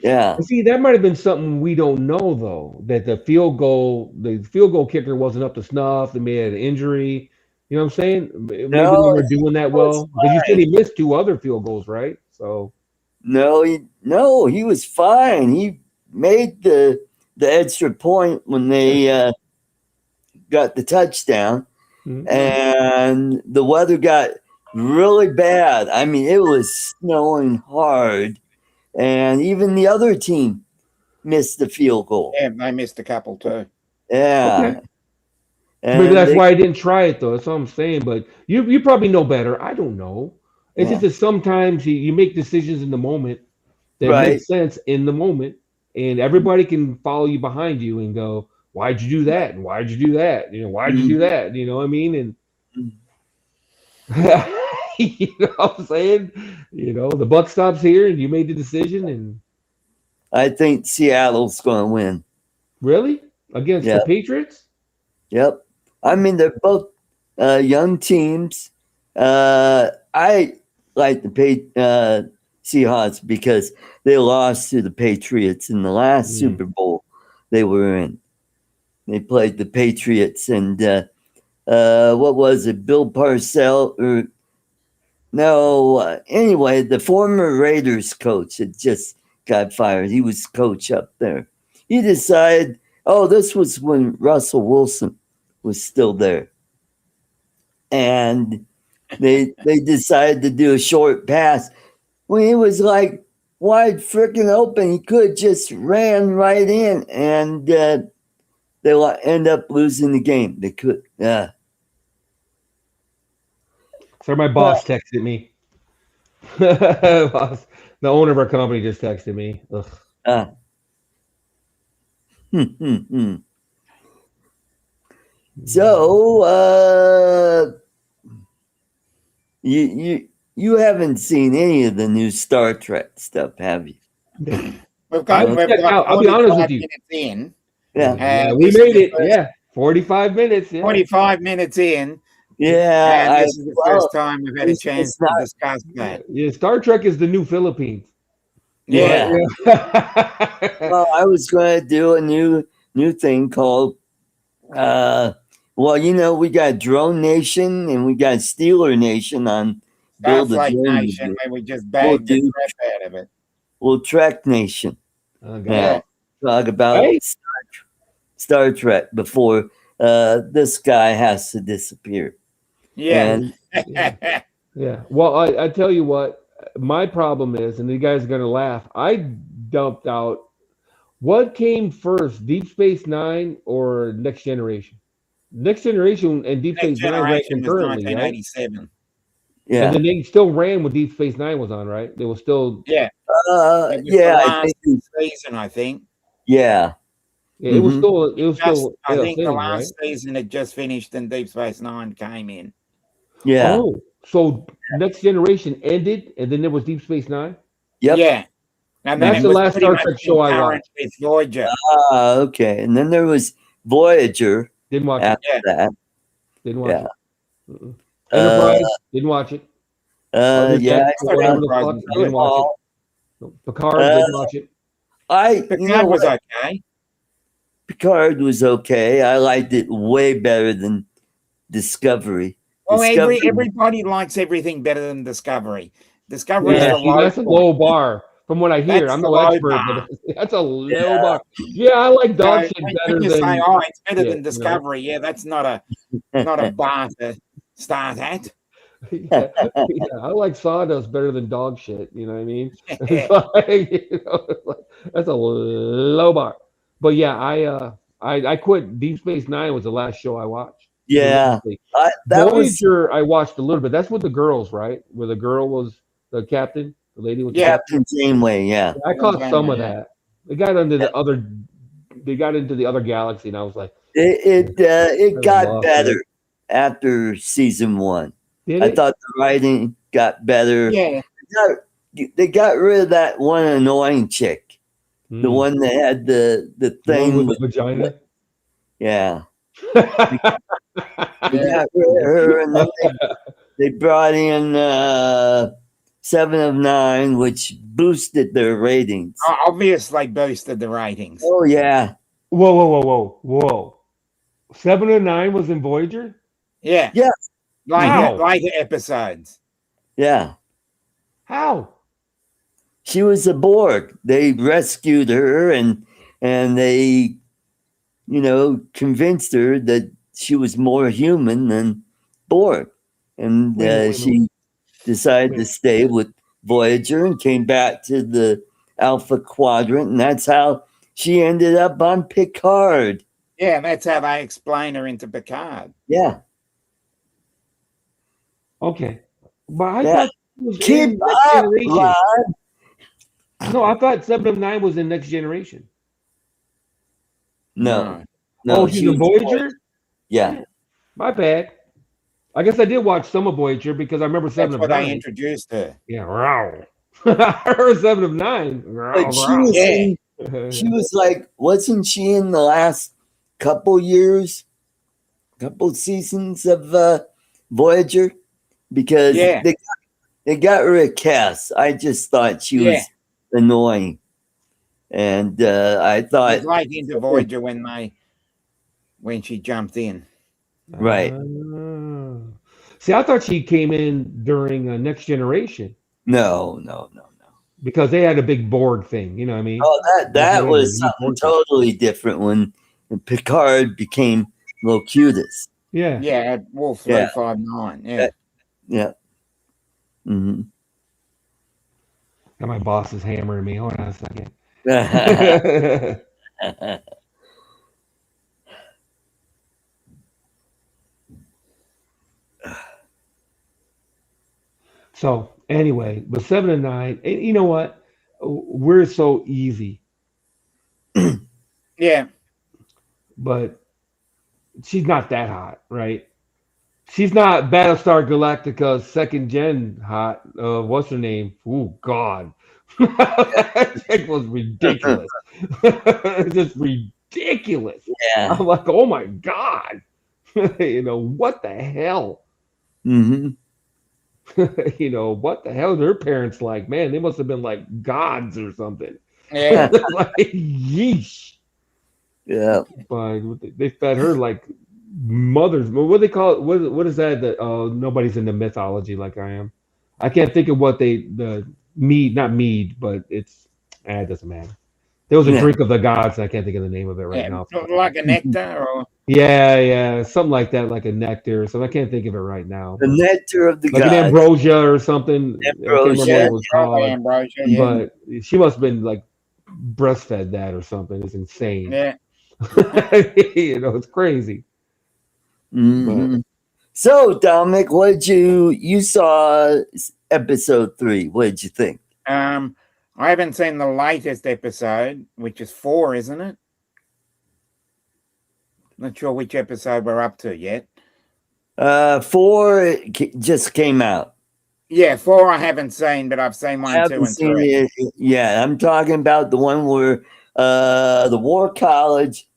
Yeah. See, that might have been something we don't know, though, that the field goal kicker wasn't up to snuff. They may have had an injury. You know what I'm saying? Maybe they were doing that well. Because you said he missed 2 other field goals, right? So no, he was fine. He made the extra point when they got the touchdown, and the weather got really bad. I mean, it was snowing hard. And even the other team missed the field goal. Yeah, they missed a couple too. Yeah. Okay. Maybe that's why I didn't try it, though. That's all I'm saying. But you probably know better. I don't know. It's just that sometimes you make decisions in the moment that make sense in the moment, and everybody can follow you behind you and go, "Why'd you do that? And why'd you do that? You know, why'd you do that? You know what I mean?" And you know what I'm saying? You know, the buck stops here, and you made the decision. And I think Seattle's going to win. Really? Against the Patriots? Yep. I mean, they're both young teams. I like the Seahawks because they lost to the Patriots in the last Super Bowl they were in. They played the Patriots, and what was it? Bill Parcells? Anyway, the former Raiders coach had just got fired. He was coach up there. He decided, this was when Russell Wilson was still there. And they decided to do a short pass. When he was like wide freaking open, he could just ran right in, and they end up losing the game. They could, So my boss texted me. The owner of our company just texted me. So you haven't seen any of the new Star Trek stuff, have you? I'll be honest with you. In. Yeah. We made it. 45 minutes. 45 minutes in. Yeah. And this is the first time we've had a chance to discuss that. Yeah, Star Trek is the new Philippines. Yeah. Well, I was going to do a new thing called, we got Drone Nation and we got Steeler Nation on Build a Drone Nation, where we just bagged the crap out of it. Well, Trek Nation. Okay. Talk about Star Trek before this guy has to disappear. Yeah. Yeah. Well, I tell you what, my problem is, and you guys are going to laugh, I dumped out, what came first, Deep Space Nine or Next Generation? Next Generation and Deep Space Nine ran concurrently, 1987. Right? Yeah. And then they still ran when Deep Space Nine was on, right? They were still... Yeah. I think season, I think. Yeah. Yeah, it was still. I think the last season had just finished and Deep Space Nine came in. Yeah. Oh, so Next Generation ended and then there was Deep Space Nine? Yep. Yeah. And then That's it the was last pretty Star much Trek show I concurrent watched. with Voyager. Okay. And then there was Voyager Didn't watch it. after Yeah. that. Didn't watch Yeah. it. Enterprise. Uh, Didn't watch it. yeah. I thought Whatever the Enterprise fuck. was Didn't watch it. Picard. Uh, Didn't watch it. Picard was okay. Picard was okay. I liked it way better than Discovery. Well, Discovery, everybody likes everything better than Discovery. Discovery is Yeah, the see, low that's a point. low bar. From what I hear, That's I'm the no low expert, bar. but that's a low Yeah. bar. Yeah, I like dog So shit when better you than. say, "Oh, it's better shit, than Discovery," yeah, that's not a bar to start at. Yeah, I like sawdust better than dog shit. You know what I mean? It's like, it's like, that's a low bar. But yeah, I quit. Deep Space Nine was the last show I watched. Yeah. religiously. That was Voyager, I watched a little bit. That's with the girls, right? Where the girl was the captain, the lady was the captain. Captain Janeway. Yeah. I caught some of Yeah. that. They got into the other. They got into the other galaxy, and I was like, It I got lost better after season 1. did I it? thought the writing got better. Yeah. They got rid of that one annoying chick. The Hmm. one that had the The thing one with the vagina. yeah. They got rid of her, and then they brought in 7 of 9, which boosted their ratings. Obviously boosted the ratings. Oh yeah. Whoa! 7 and 9 was in Voyager. Yeah. Yeah. How? Later episodes. Yeah. How? She was a Borg. They rescued her and they, convinced her that she was more human than Borg. And Wait a minute. she decided to stay with Voyager and came back to the Alpha Quadrant. And that's how she ended up on Picard. Yeah, that's how they explain her into Picard. Yeah. Okay, but I Yeah. thought it was Keep in Next up, Generation. lad. No, I thought 7 of 9 was in Next Generation. No. Oh, she's she a was Voyager. Yeah. My bad. I guess I did watch some of Voyager because I remember That's 7 of where 9. they introduced her. Yeah, wow. I heard 7 of 9. But she was she was like, wasn't she in the last couple seasons of Voyager? Because Yeah. they got rid of Cass. I just thought she was annoying. And I I thought was like into Voyager when she jumped in. right. See, I thought she came in during Next Generation No. because they had a big Borg thing. You know what I mean? Oh, that Whatever, was you something Borg. totally different when Picard became Locutus. Yeah. Yeah, at Wolf Yeah. 359. Yeah. Yeah. Mm-hmm. And my boss is hammering me. Hold on a second. So anyway, but 7 and 9, and you know what? We're so easy, Yeah. but she's not that hot, right? She's not Battlestar Galactica's second gen hot. What's her name? Oh God, that chick was ridiculous. Just ridiculous. Yeah. I'm like, oh my God, what the hell? Mm-hmm. What the hell? Their parents like, man, they must have been like gods or something. Yeah. Like, yeesh. Yeah. But they fed her like mothers. What do they call it? What is that? That nobody's into mythology like I am. I can't think of what the mead, not mead, but it doesn't matter. There was a Yeah. drink of the gods. I can't think of the name of it right now. Like a nectar or Yeah, something like that, like a nectar. So I can't think of it right now. The nectar of the Like an gods. ambrosia or something. I can't remember what yeah, it was called. ambrosia. Yeah. But she must have been like breastfed that or something. It's insane. Yeah. It's crazy. Mhm. So, Dominic, what did you saw episode 3? What did you think? I haven't seen the latest episode, which is 4, isn't it? Not sure which episode we're up to yet. 4 just came out. Yeah, 4 I haven't seen, but I've seen I 1, 2, haven't and seen 3. it. Yeah, I'm talking about the one where the War College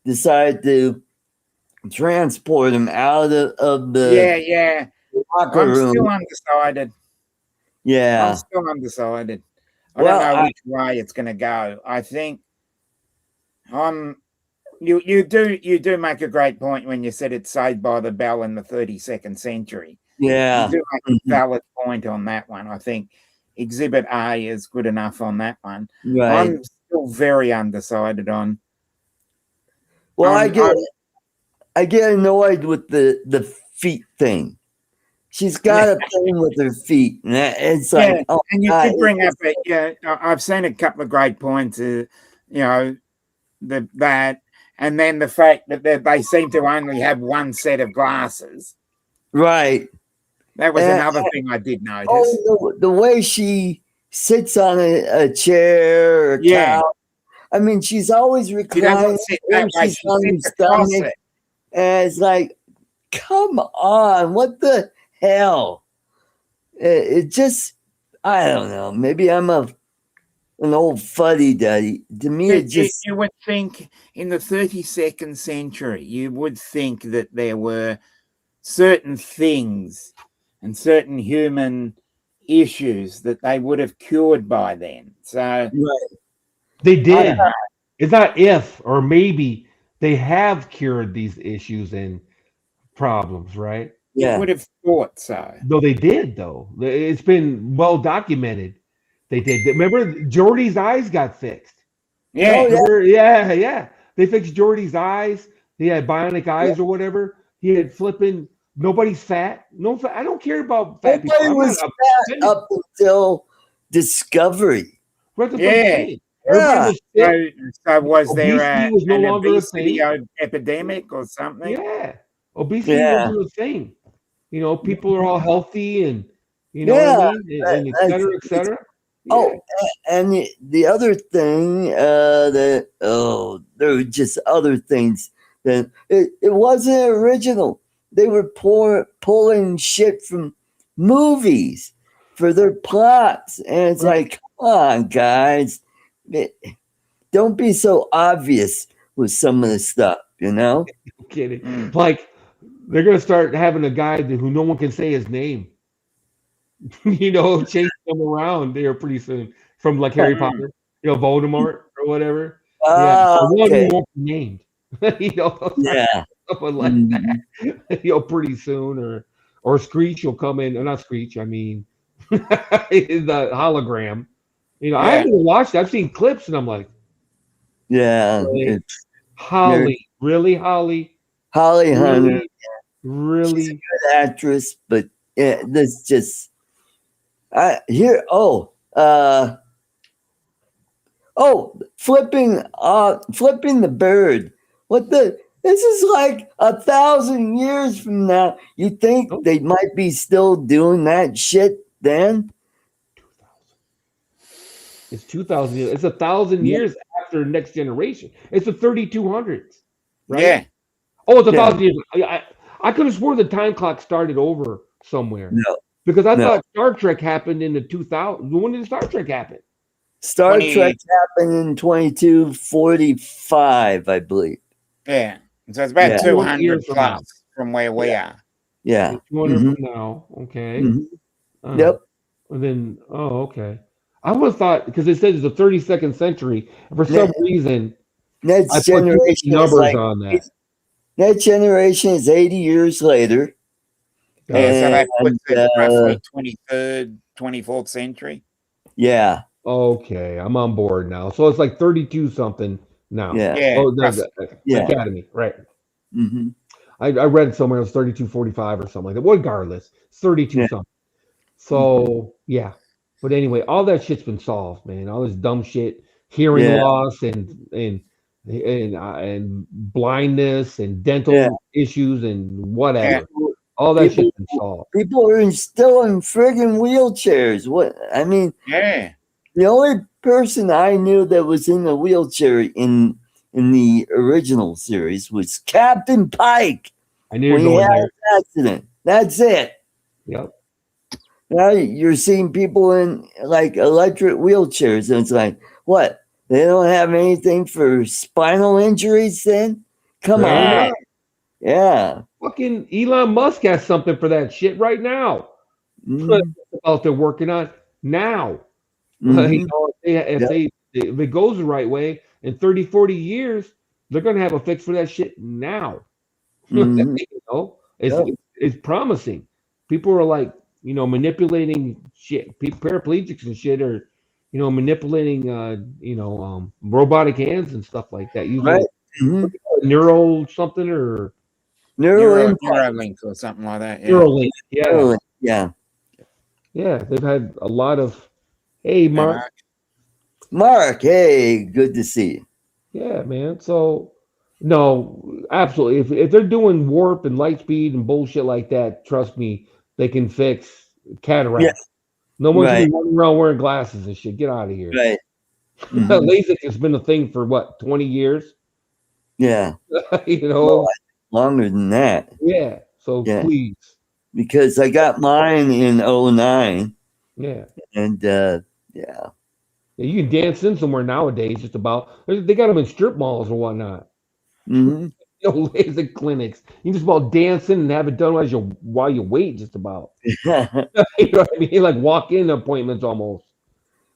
decided to transport him out of the Yeah. locker I'm room. still undecided. I'm Yeah. still undecided. I don't Well, know which way it's going to go. I think you do make a great point when you said it's Saved by the Bell in the 32nd century. You yeah. do make a valid point on that one. I think Exhibit A is good enough on that one. Right. I'm still very undecided on. Well, I'm I get annoyed with the feet thing. She's got a thing with her feet, and it's like, oh, and you God, did bring up it. Yeah, I've seen a couple of great points. You know, that, and then the fact that they seem to only have one set of glasses. right. That was And, another thing I did notice. the way she sits on a chair or a couch. I mean, she's always She reclining. doesn't sit that way. She's She on her sits across stomach, it. and it's like, come on, what the hell? It just, I don't know. Maybe I'm an old fuddy duddy. To me, it just You would think in the 32nd century, you would think that there were certain things and certain human issues that they would have cured by then. So right. They did. It's not if or maybe they have cured these issues and problems, right? you Yeah. would have thought so. No, they did though. It's been well documented. They did. Remember, Jordy's eyes got fixed. Yeah. Oh, yeah. Remember? Yeah. They fixed Jordy's eyes. He had bionic eyes or whatever. He had flipping. Nobody's fat. No fat. I don't care about fat people. Nobody I'm was not fat up until Discovery. That's what I'm Yeah. saying. Everybody was sick. So was there Obesity was no an longer a obesity thing. epidemic or something? Yeah. Obesity Yeah. wasn't a thing. You know, people are all healthy and you know Yeah, what I mean? And et cetera, et cetera. Oh, and the other thing that there were just other things that it wasn't original. They were pulling shit from movies for their plots, and it's like, come on, guys, don't be so obvious with some of the stuff, you know? I'm kidding. Like they're gonna start having a guy who no one can say his name. You know, chasing them around there pretty soon from like Harry Potter, you know, Voldemort or whatever. Yeah, the one Okay. who won't be named. You know, Yeah. someone like that. You know, pretty soon, or Screech will come in, or not Screech. I mean, the hologram. You know, I haven't even watched it. I've seen clips, and I'm like, Yeah. really? It's Holly, really, Holly, Holly Hunter. really. She's a good actress, but yeah, this just flipping the bird. What the this is like 1,000 years from now. You think they might be still doing that shit then? It's 2,000 years. It's 1,000 years after Next Generation. It's the 3200s, right? Yeah. Oh, it's 1,000 years. I could have sworn the time clock started over somewhere. No. Because I thought Star Trek happened in the 2000s. When did Star Trek happen? Star Trek happened in 2245, I believe. Yeah. So it's about 200 years plus from where we are. Yeah. 200 from now. Okay. Yep. And then, okay. I would have thought, because it says it's the 32nd century, and for some reason, Next I put generation numbers on that. Next generation is 80 years later. Yeah, so that puts it roughly 23rd, 24th century. Yeah. Okay, I'm on board now. So it's like 32 something now. Yeah. Oh, Academy, right. Mm-hmm. I read somewhere it was 3245 or something like that. Regardless, it's 32 something. So yeah. But anyway, all that shit's been solved, man. All this dumb shit, hearing loss and blindness and dental issues and whatever. All that shit's been solved. People are still in friggin' wheelchairs. What I mean, the only person I knew that was in a wheelchair in the original series was Captain Pike. I knew you were going there. An accident. That's it. Yep. Now you're seeing people in like electric wheelchairs, and it's like, what? They don't have anything for spinal injuries then? Come Apparently on. not. Yeah. Fucking Elon Musk has something for that shit right now. Mhm. Out there working on now. Mhm. You know, if it goes the right way, in 30, 40 years, they're gonna have a fix for that shit now. Mhm. You know, Yep. it's promising. People are like, manipulating shit. Paraplegics and shit are, manipulating, robotic hands and stuff like that using Right. Mhm. neural something or Neural impact. Neuralink or something like that. Yeah. Neuralink. Yeah, Neuralink. Yeah. yeah. They've had a lot of. Hey, Mark. Mark, hey, good to see you. Yeah, man. So, no, absolutely. If they're doing warp and light speed and bullshit like that, trust me, they can fix cataract. Yes. No one should Right. be running around wearing glasses and shit. Get out of here. Right. Mhm. LASIK has been a thing for what, 20 years? Yeah. You know? Well, longer than that. Yeah. So Yeah. please. Because I got mine in 09. Yeah. And yeah. Yeah, you can dance in somewhere nowadays, just about. They got them in strip malls or whatnot. Mhm. LASIK clinics. You can just about dance in and have it done while you wait, just about. You know what I mean? Like walk-in appointments almost.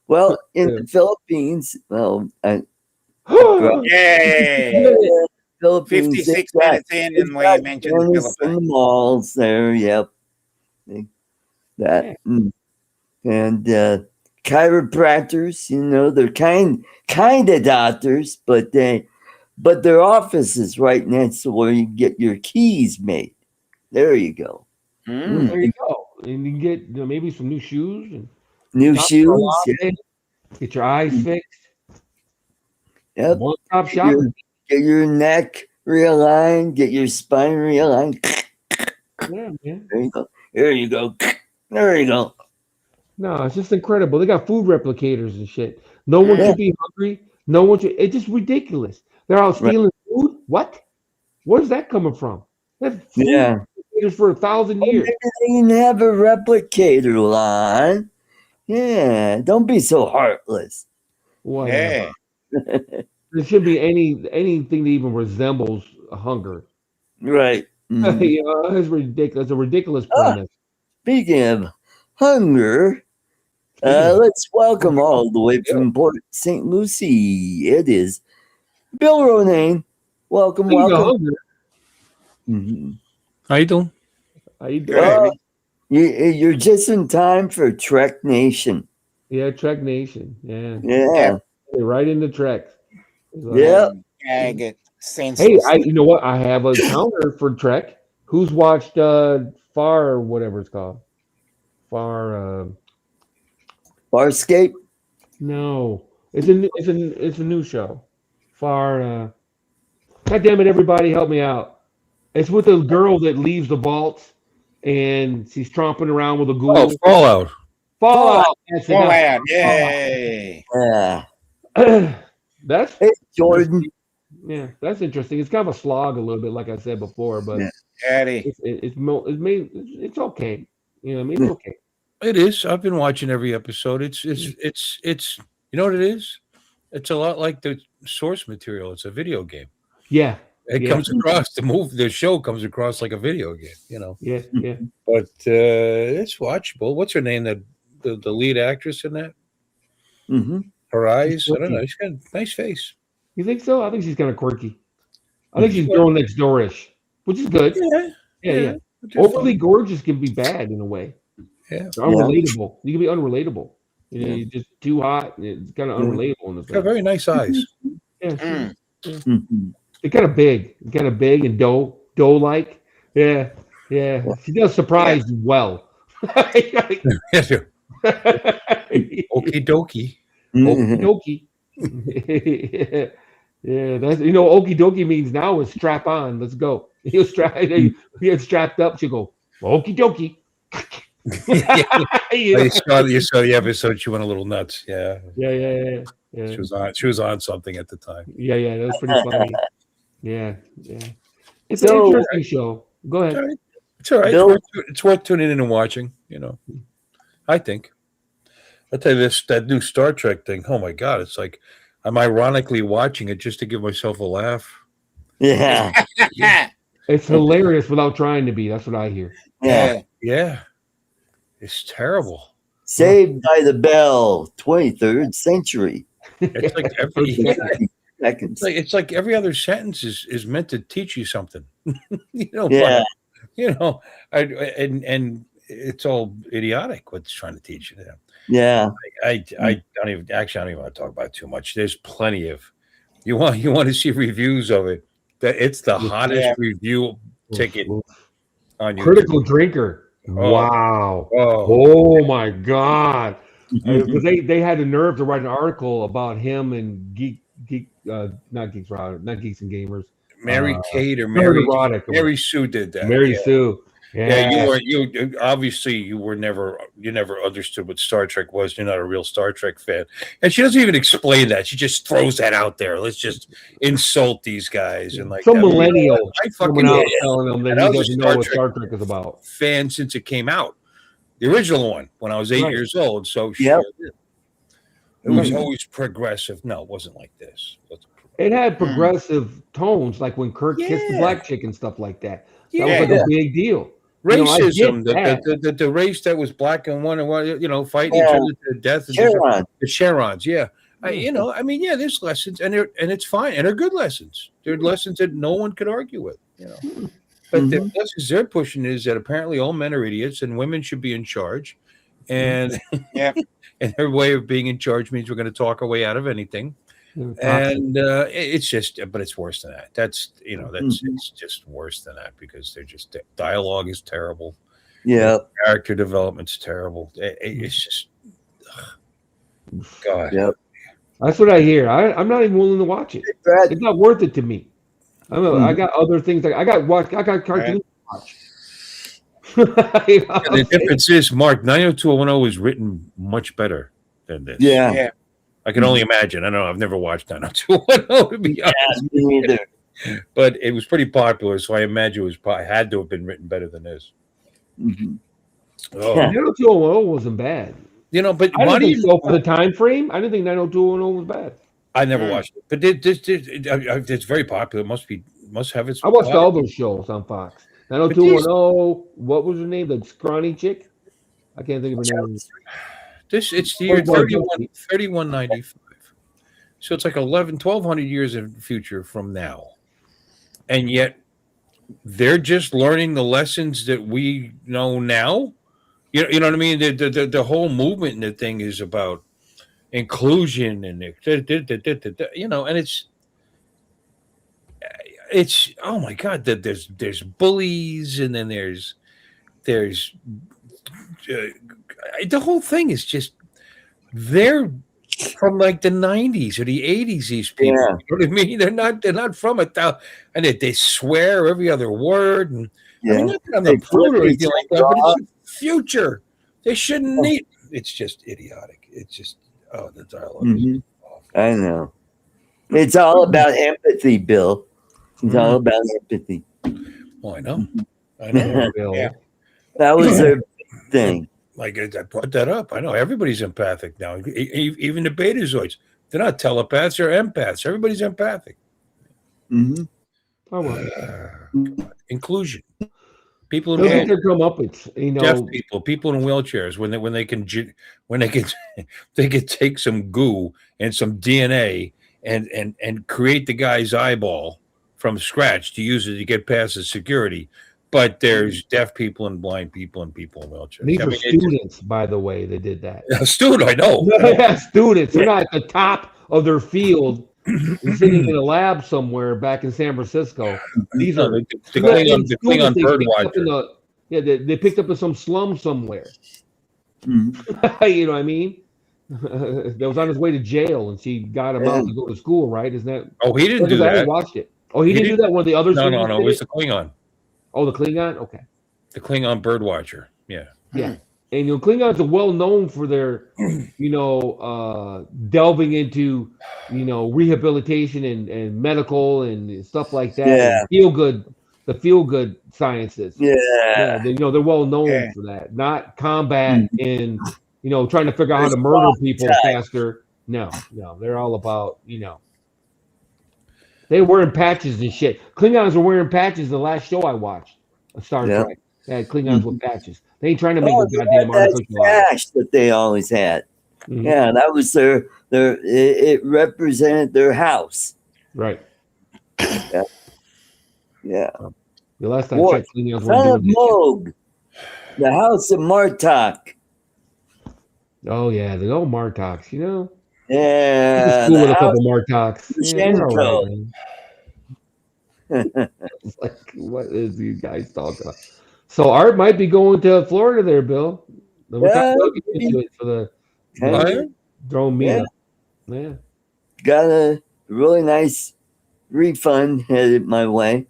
Well, in the Philippines, well, Yay! Philippines, 56 minutes in, and we mentioned the in Philippines. the malls there. Yep. That and chiropractors, they're kind of doctors, but their office is right next to where you get your keys made. There you go. There you go. And you can get maybe some new shoes and New shoes. Yeah. Get your eyes fixed. Yep. One-stop shopping. Get your neck realigned. Get your spine realigned. Yeah, man. There you go. There you go. There you go. No, it's just incredible. They got food replicators and shit. No one should be hungry. No one should. It's just ridiculous. They're out stealing food. What? Where's that coming from? That's food replicators for 1,000 years. Maybe they didn't have a replicator line. Yeah, don't be so heartless. Whatever. There should be anything that even resembles hunger. Right. Mm-hmm. It's ridiculous. It's a ridiculous premise. Speaking of hunger, let's welcome all the way from Port St. Lucie. It is Bill Ronayne. Welcome. Mm-hmm. How you doing? How you doing? You're just in time for Trek Nation. Yeah, Trek Nation. Yeah. Yeah. Right into Trek. Yeah. Hey, you know what? I have a counter for Trek. Who's watched Far, whatever it's called? Farscape? No. It's a new show. God damn it, everybody help me out. It's with the girl that leaves the vault and she's tromping around with a ghoul. Oh, Fallout. Fallout. Yay. Yeah. That's Jordan. Yeah, that's interesting. It's kind of a slog a little bit, like I said before, but it's okay. You know what I mean? It's okay. It is. I've been watching every episode. It's you know what it is? It's a lot like the source material. It's a video game. Yeah. It comes across the show comes across like a video game, Yeah, yeah. But it's watchable. What's her name? The lead actress in that? Mm-hmm. Her eyes. I don't know. She's got a nice face. You think so? I think she's kind of quirky. I think she's girl next door-ish, which is good. Yeah. Overly gorgeous can be bad in a way. Yeah. It's unrelatable. You can be unrelatable. You're just too hot. It's kind of unrelatable in the Got very nice eyes. Yeah. They're kind of big. And dough-like. Yeah. She does surprise well. Okie dokie. Okie dokie. Yeah, that's okie dokie means now is strap on. Let's go. He'll get strapped up. She'll go, okie dokie. You saw the episode. She went a little nuts. Yeah. She was on something at the time. Yeah, that was pretty funny. Yeah. It's an interesting show. Go ahead. It's all right. It's worth tuning in and watching. I think. I'll tell you this, that new Star Trek thing. Oh my God. It's like I'm ironically watching it just to give myself a laugh. Yeah. It's hilarious without trying to be. That's what I hear. Yeah. Yeah. It's terrible. Saved by the Bell, 23rd century. It's like every Seconds. it's like every other sentence is meant to teach you something. You know, Yeah. you know, and it's all idiotic what's trying to teach you. Yeah. I don't even want to talk about it too much. There's plenty of you want to see reviews of it. That it's the hottest review ticket on YouTube. Critical Drinker. Oh. Wow. Oh. Oh my God. Because they had the nerve to write an article about him and not Geeks and Gamers. Mary Kate or Erotic. Mary Sue did that. Mary Sue. Yeah. You obviously you never understood what Star Trek was. You're not a real Star Trek fan, and she doesn't even explain that. She just throws that out there. Let's just insult these guys and like some millennial. I fucking telling them that he doesn't know what Star Trek is about. Fan since it came out, the original one when I was 8 years old. So Yep. It was always progressive. No, it wasn't like this. It had progressive tones, like when Kirk kissed the black chick and stuff like that. That was like a big deal. Racism, the race that was black and one, fighting each other to death. The Sharons, there's lessons, and it's fine, and they're good lessons. They're lessons that no one could argue with, But the lessons they're pushing is that apparently all men are idiots and women should be in charge, and and their way of being in charge means we're going to talk our way out of anything. And it's just, but it's worse than that. It's just worse than that because they're just dialogue is terrible. Yeah, character development's terrible. It's just, God. Yep. That's what I hear. I'm not even willing to watch it. It's not worth it to me. I got other things. I got cartoons to watch. The difference is, Mark, 90210 is written much better than this. Yeah. I can only imagine. I don't know. I've never watched 90210 to be honest. Me neither. But it was pretty popular, so I imagine it had to have been written better than this. Mm-hmm. Oh. 90210 wasn't bad. But I didn't think so for the time frame. I didn't think 90210 was bad. I never watched it, but it's very popular. Must have its. I watched all those shows on Fox. 90210. What was her name? The scrawny chick. I can't think of her name. It's the year 3195. So it's like 1,200 years in the future from now. And yet they're just learning the lessons that we know now. You know what I mean? The whole movement in the thing is about inclusion and and it's oh my God, that there's bullies and then there's the whole thing is just they're from like the 90s or the 80s. These people, you know what I mean? They're not from it, and they swear every other word. And I mean, not that I'm not prude or anything like that, but it's the future. They shouldn't need. It's just idiotic. It's just the dialogue. Is awful. I know. It's all about empathy, Bill. It's all about empathy. Oh, I know. I know. Yeah. That was their big thing. Like I brought that up. I know everybody's empathic now. Even the betazoids. They're not telepaths, they're empaths. Everybody's empathic. Mm-hmm. Oh, well. Inclusion. People in deaf people in wheelchairs when they can they can take some goo and some DNA and create the guy's eyeball from scratch to use it to get past the security. But there's deaf people and blind people and people in wheelchairs. These are students, by the way. They did that. A student, I know. Yeah, students. They're not at the top of their field, sitting in a lab somewhere back in San Francisco. These are the Klingon bird watcher. They picked up in some slum somewhere. Mm-hmm. You know what I mean? That was on his way to jail, and she got him out to go to school. Right? Isn't that? Oh, he didn't do that. I watched it. Oh, he didn't do that. One of the others. No. It was the Klingon. Oh, the Klingon? Okay. The Klingon bird watcher. Yeah. Yeah. And Klingons are well known for their, delving into, rehabilitation and medical and stuff like that. Yeah. Feel good the feel good sciences. Yeah. They're well known for that. Not combat in trying to figure out how to murder people faster. No, they're all about They were wearing patches and shit. Klingons were wearing patches the last show I watched of Star Trek. They had Klingons with patches. They ain't trying to make a goddamn artificial sash that they always had. Mm-hmm. Yeah, that was it represented their house. Right. Yeah. The last time I checked, Klingons were doing Moog, the house of Martok. Oh yeah, the old Martoks, Yeah. Cool with a couple Martoks. It's like, what is these guys talking about? So Art might be going to Florida there, Bill. We're talking into it for the drone meetup. Yeah. Got a really nice refund headed my way.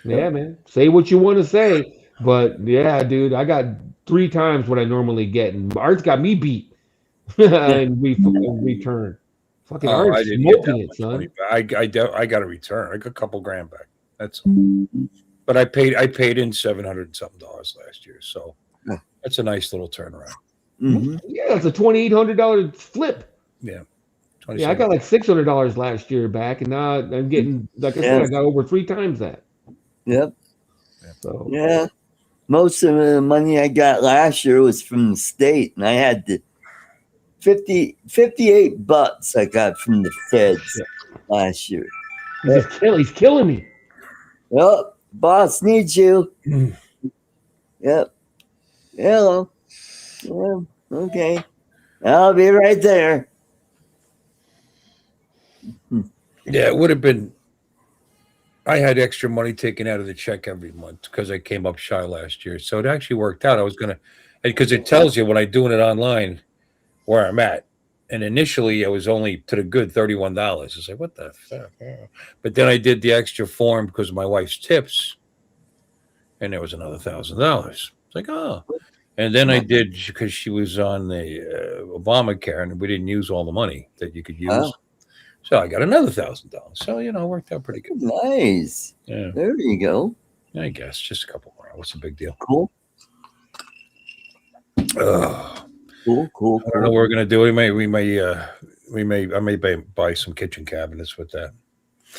Yeah, man. Say what you want to say, but yeah, dude, I got 3 times what I normally get, and Art's got me beat in return. Fucking Art's smoking it, son. I got a return. I got a couple grand back. That's all. But I paid in $700 something last year, so that's a nice little turnaround. Mm-hmm. Yeah, that's a $2,800 flip. Yeah. Yeah, I got like $600 last year back, and now I'm getting, like I said, I got over 3 times that. Yep. So yeah, most of the money I got last year was from the state, and I had the $58 I got from the feds last year. He's killing me. Yep, boss needs you. Yep. Hello. Yeah, okay. I'll be right there. Yeah, it would have been. I had extra money taken out of the check every month because I came up shy last year. So it actually worked out. I was going to, because it tells you when I'm doing it online where I'm at. And initially it was only to the good $31. I was like, what the fuck? But then I did the extra form because of my wife's tips. And there was another $1,000. It's like, oh. And then I did because she was on the Obamacare and we didn't use all the money that you could use. Oh. So I got another $1,000. So, it worked out pretty good. Nice. Yeah. There you go. I guess just a couple more. What's the big deal? Cool. Cool. I don't know what we're gonna do. I may buy some kitchen cabinets with that.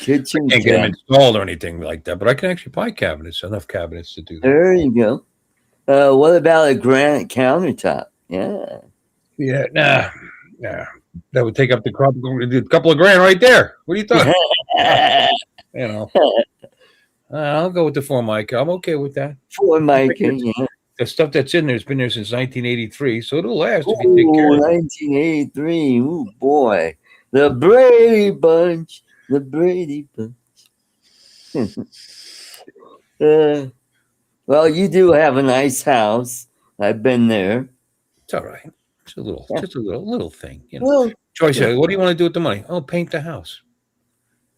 I can't get them installed or anything like that, but I can actually buy cabinets, enough cabinets to do that. There you go. What about a granite countertop? Yeah. Yeah. Nah. That would take up the couple of grand right there. What are you talking? I'll go with the Formica. I'm okay with that. Formica, yeah. The stuff that's in there has been there since 1983, so it'll last if you take care of it. 1983. Oh boy, the Brady Bunch. The Brady Bunch. Well, you do have a nice house. I've been there. It's all right. It's just a little thing. Joyce said, "What do you want to do with the money?" Oh, paint the house.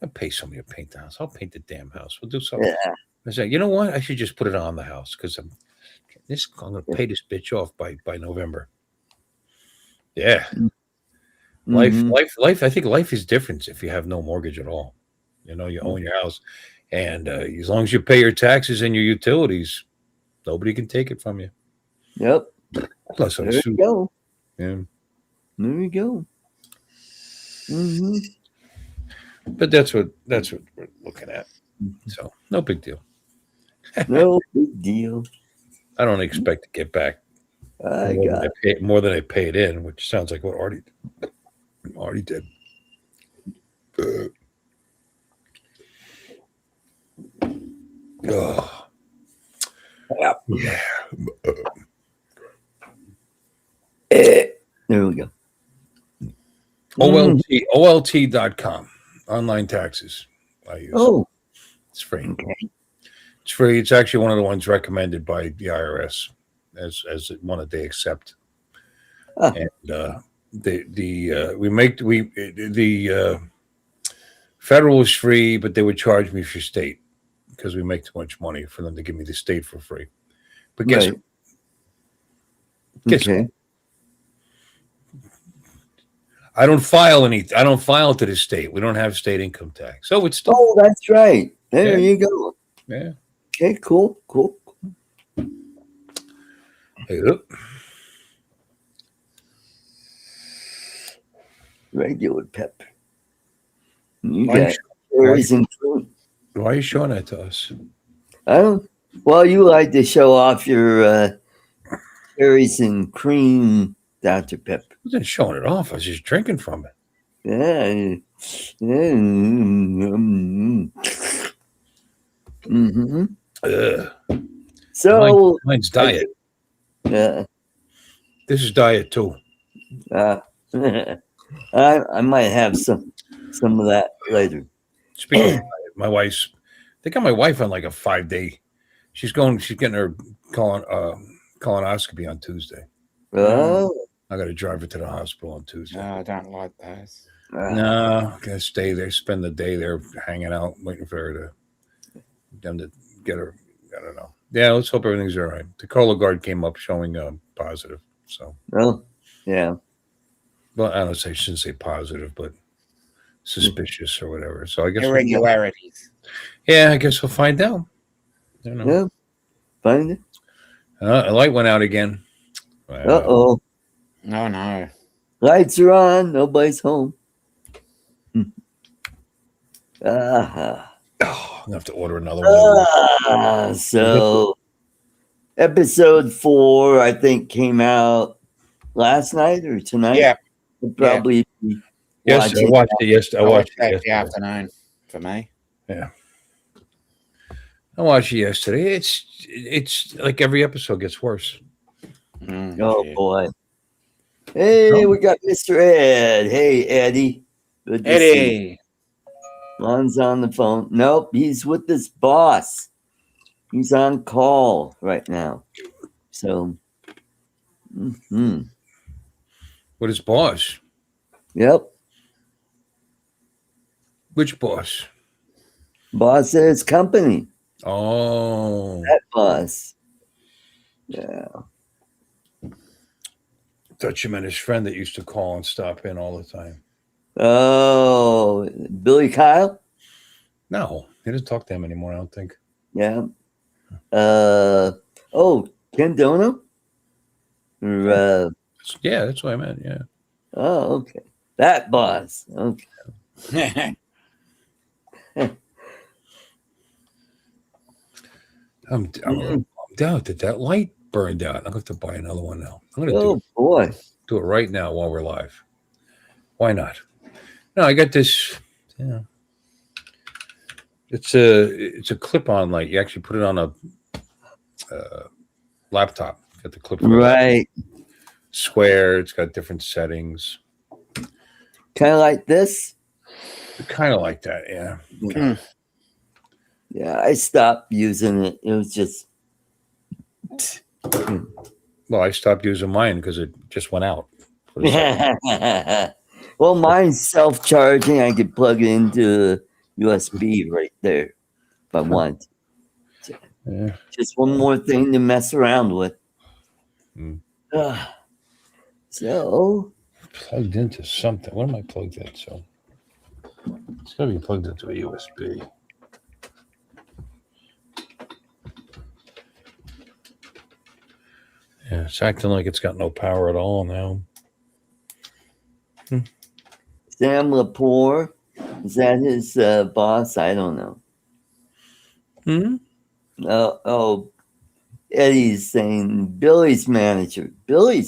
I'll pay somebody to paint the house. I'll paint the damn house. We'll do something. Yeah. I said, you know what? I should just put it on the house because I'm going to pay this bitch off by November. Yeah. Mm-hmm. Life. I think life is different if you have no mortgage at all. You own your house, and as long as you pay your taxes and your utilities, nobody can take it from you. Yep. Plus, there you go. Yeah. There you go. Mm-hmm. But that's what we're looking at. So no big deal. No big deal. I don't expect to get back more than I paid in, which sounds like what Artie did. Yeah. There we go. OLT.com. Online taxes. I use. Oh. It's free. Okay. It's free. It's actually one of the ones recommended by the IRS as one that they accept. And the federal is free, but they would charge me for state because we make too much money for them to give me the state for free. But guess what? I don't file to the state. We don't have state income tax. So it's still. Oh, that's right. There you go. Yeah. Okay, cool. Yep. Regular pepper. You Why got cherries and fruit. Why are you showing that to us? Oh, well, you like to show off your cherries and cream, Dr. Pepper. I wasn't showing it off. I was just drinking from it. Yeah. Mm-hmm. So mine's diet. Yeah. This is diet too. I might have some of that later. Speaking of diet, my wife's. They got my wife on like a 5-day. She's getting her colonoscopy on Tuesday. Oh. I got to drive her to the hospital on Tuesday. No, I don't like those. No, gotta stay there, spend the day there, hanging out, waiting for her them to get her. I don't know. Yeah, let's hope everything's all right. The Cologuard came up showing positive. So. Oh, yeah. Well, I shouldn't say positive, but suspicious or whatever. So I guess irregularities. I guess we'll find out. I don't know. Yeah, find it. A light went out again. Uh-oh. No, no. Lights are on. Nobody's home. I'm gonna have to order another one. So episode 4, I think, came out last night or tonight. Yeah. We'll probably be yes, I watched it. Yes, I watched it yesterday afternoon for me. Yeah. I watched it yesterday. It's like every episode gets worse. Oh boy. Hey, we got Mr. Ed. Hey, Eddie. Good to see you. Lon's on the phone. Nope, he's with this boss. He's on call right now. So, What is boss? Yep. Which boss? Boss at his company. Oh. That boss. Yeah. Thought you meant his friend that used to call and stop in all the time. Oh, Billy Kyle? No, he doesn't talk to him anymore, I don't think. Yeah. Ken Dono? Yeah, that's what I meant. Yeah. Oh, okay. That boss. Okay. I'm down. Did that light burn out? I'm going to have to buy another one now. I'm going to do it right now while we're live. Why not? No, I got this. Yeah. It's a clip-on light. You actually put it on a laptop. Got the clip. Right. Square. It's got different settings. Kind of like this? Kind of like that, yeah. Okay. Yeah, I stopped using it. It was just... Well, I stopped using mine because it just went out. Well, mine's self-charging. I could plug it into USB right there if I want. Yeah. Just one more thing to mess around with. So plugged into something. What am I plugged into? It's got to be plugged into a USB. Yeah, it's acting like it's got no power at all now. Sam Lepore, is that his boss? I don't know. Eddie's saying Billy's manager. Billy.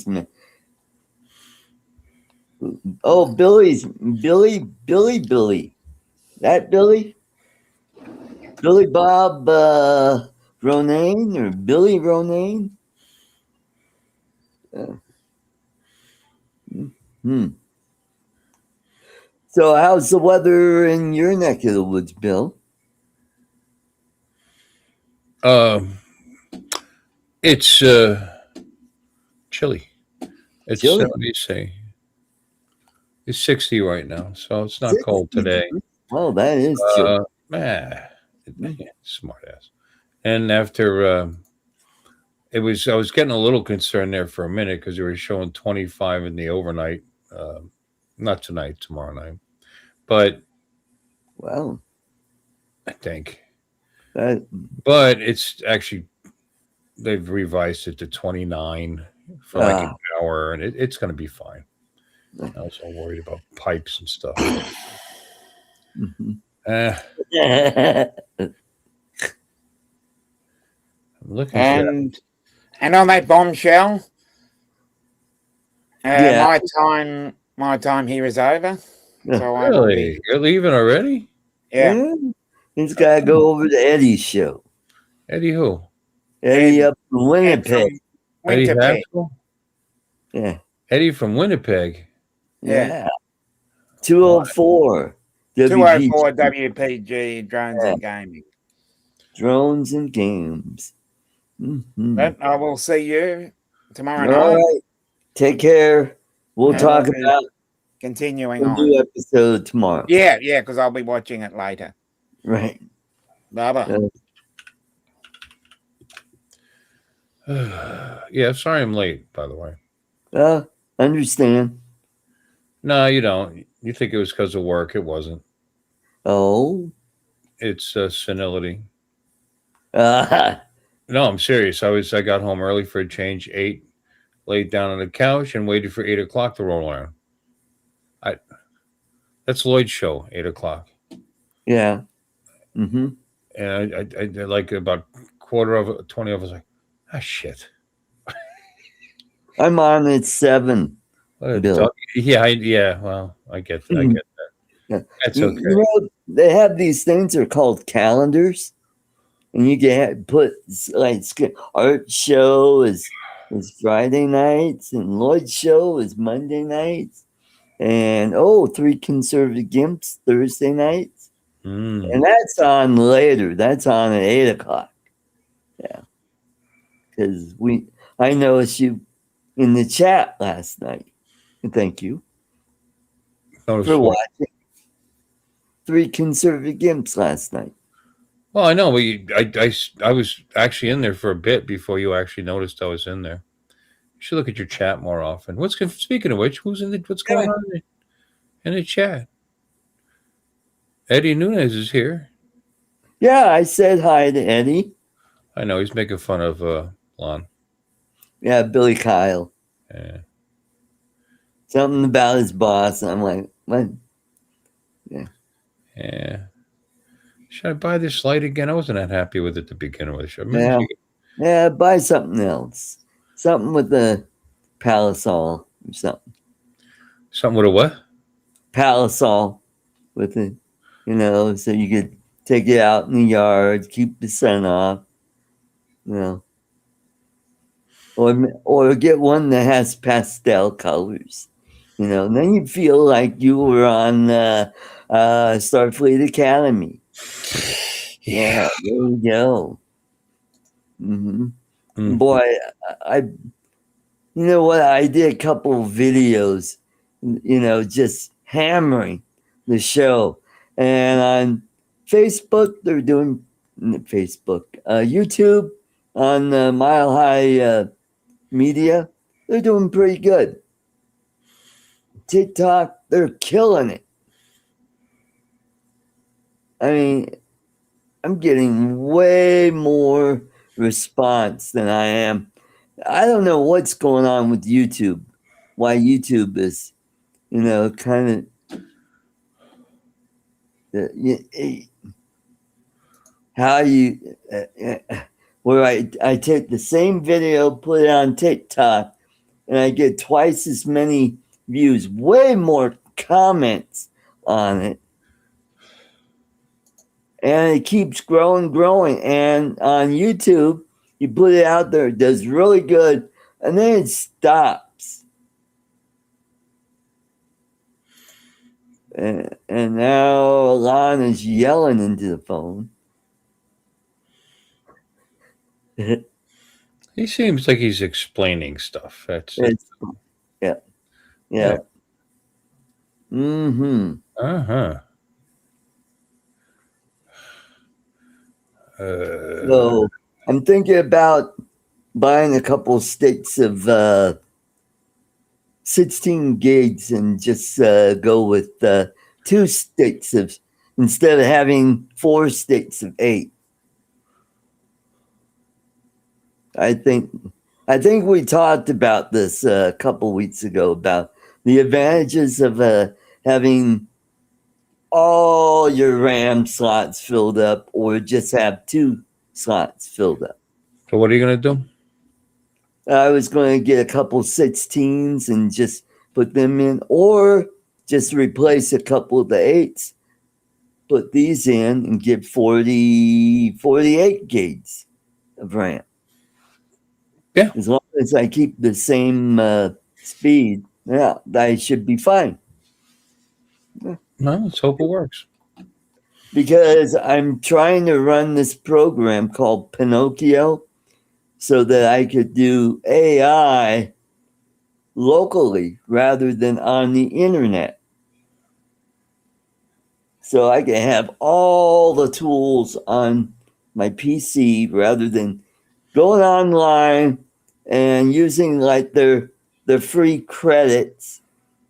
That Billy? Billy Bob Ronayne or Billy Ronayne? So how's the weather in your neck of the woods, Bill? It's chilly. It's chilly. What do you say? It's 60 right now, so it's not cold today. Well, that is chilly. Smart ass. And after I was getting a little concerned there for a minute because they were showing 25 in the overnight. Not tonight, tomorrow night. But wow. I think But it's actually they've revised it to 29 for like an hour, and it's going to be fine. I was all worried about pipes and stuff. Looking and on that bombshell, my time here is over. So really, you're leaving already? Yeah. He's got to go over to Eddie's show. Eddie who? Eddie up from Winnipeg. Eddie Haskell? Yeah. Eddie from Winnipeg. Yeah. 204. 204 WPG Drones and Gaming. Drones and Games. Mm-hmm. But I will see you tomorrow All night. right. Take care. We'll talk about continuing a new episode tomorrow. Yeah, because I'll be watching it later. Right. Bye-bye. Yeah, sorry I'm late, by the way. Understand. No, you don't. You think it was because of work. It wasn't. Oh. It's senility. No, I'm serious. I got home early for a change, 8, laid down on the couch and waited for 8 o'clock to roll around. That's Lloyd's show, 8 o'clock. Yeah. Mm-hmm. And I like about 20 of us like, shit. I'm on at 7. Yeah. Well, I get that. I get that. Yeah. That's okay. You know, they have these things that are called calendars, and you can put like art show is Friday nights, and Lloyd's show is Monday nights, and 3 Conservative Gimps Thursday nights, and that's on later. That's on at 8 o'clock. Yeah, because I noticed you in the chat last night. Thank you for watching 3 Conservative Gimps last night. Well, I know, but I was actually in there for a bit before you actually noticed I was in there. You should look at your chat more often. Speaking of which, what's going on in the chat? Eddie Nunez is here. Yeah, I said hi to Eddie. I know he's making fun of Lon. Yeah, Billy Kyle. Yeah. Something about his boss. I'm like, what? Yeah. Yeah. Should I buy this light again? I wasn't that happy with it to begin with. Yeah, buy something else. Something with the Palisol or something. Something with a what? Palisol with it, so you could take it out in the yard, keep the sun off, or get one that has pastel colors, and then you feel like you were on Starfleet Academy. Yeah, there you go. Mm-hmm. Boy, you know what? I did a couple of videos, just hammering the show. And on Facebook, they're doing YouTube on Mile High Media, they're doing pretty good. TikTok, they're killing it. I mean, I'm getting way more response than I am. I don't know what's going on with YouTube. Why YouTube is, kind of how you where I take the same video, put it on TikTok, and I get twice as many views, way more comments on it. And it keeps growing. And on YouTube, you put it out there, it does really good, and then it stops. And now Alon is yelling into the phone. He seems like he's explaining stuff. Yeah. Mm-hmm. Uh-huh. So I'm thinking about buying a couple of sticks of 16 gigs and just go with 2 sticks of, instead of having 4 sticks of 8. I think we talked about this a couple weeks ago about the advantages of having all your RAM slots filled up, or just have 2 slots filled up. So what are you going to do? I was going to get a couple 16s and just put them in, or just replace a couple of the 8s, put these in, and get 48 gigs of RAM. Yeah. As long as I keep the same speed, yeah, I should be fine. No, let's hope it works. Because I'm trying to run this program called Pinocchio so that I could do AI locally rather than on the internet. So I can have all the tools on my PC rather than going online and using like their free credits.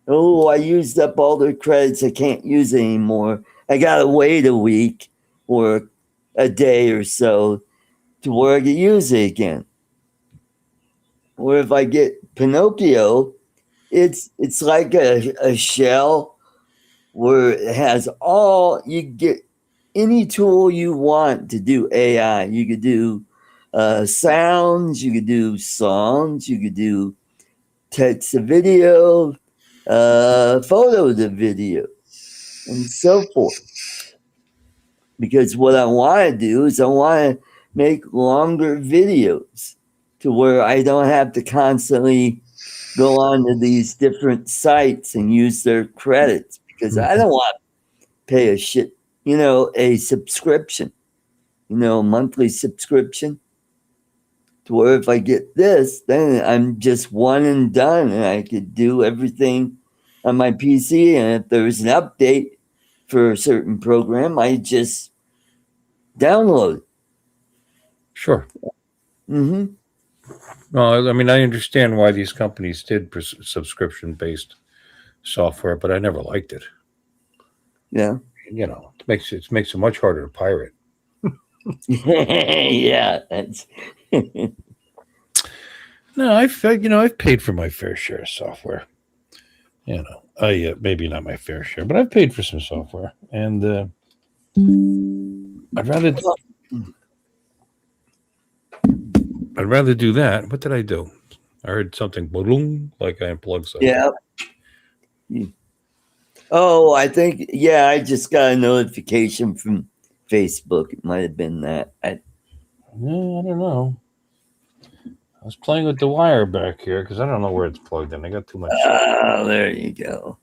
Oh, I used up all their credits. I can't use it anymore. I gotta wait a week or a day or so to where I can use it again. Or if I get Pinocchio, it's like a shell where it has all, you get any tool you want to do AI. You could do sounds, you could do songs, you could do text to video, photo to video, and so forth. Because what I want to do is I want to make longer videos to where I don't have to constantly go on to these different sites and use their credits, because I don't want to pay a subscription, monthly subscription, to where if I get this, then I'm just one and done and I could do everything on my PC. And if there's an update for a certain program, I just download it. Sure. Mm-hmm. No, I mean, I understand why these companies did subscription-based software, but I never liked it. Yeah. It makes it much harder to pirate. Yeah, that's No, I've paid for my fair share of software. Maybe not my fair share, but I've paid for some software, and I'd rather do that. What did I do? I heard something boom, like I unplugged something. Yeah. Oh, I think, I just got a notification from Facebook. It might have been that. I don't know. I was playing with the wire back here because I don't know where it's plugged in. I got too much. Oh, there you go.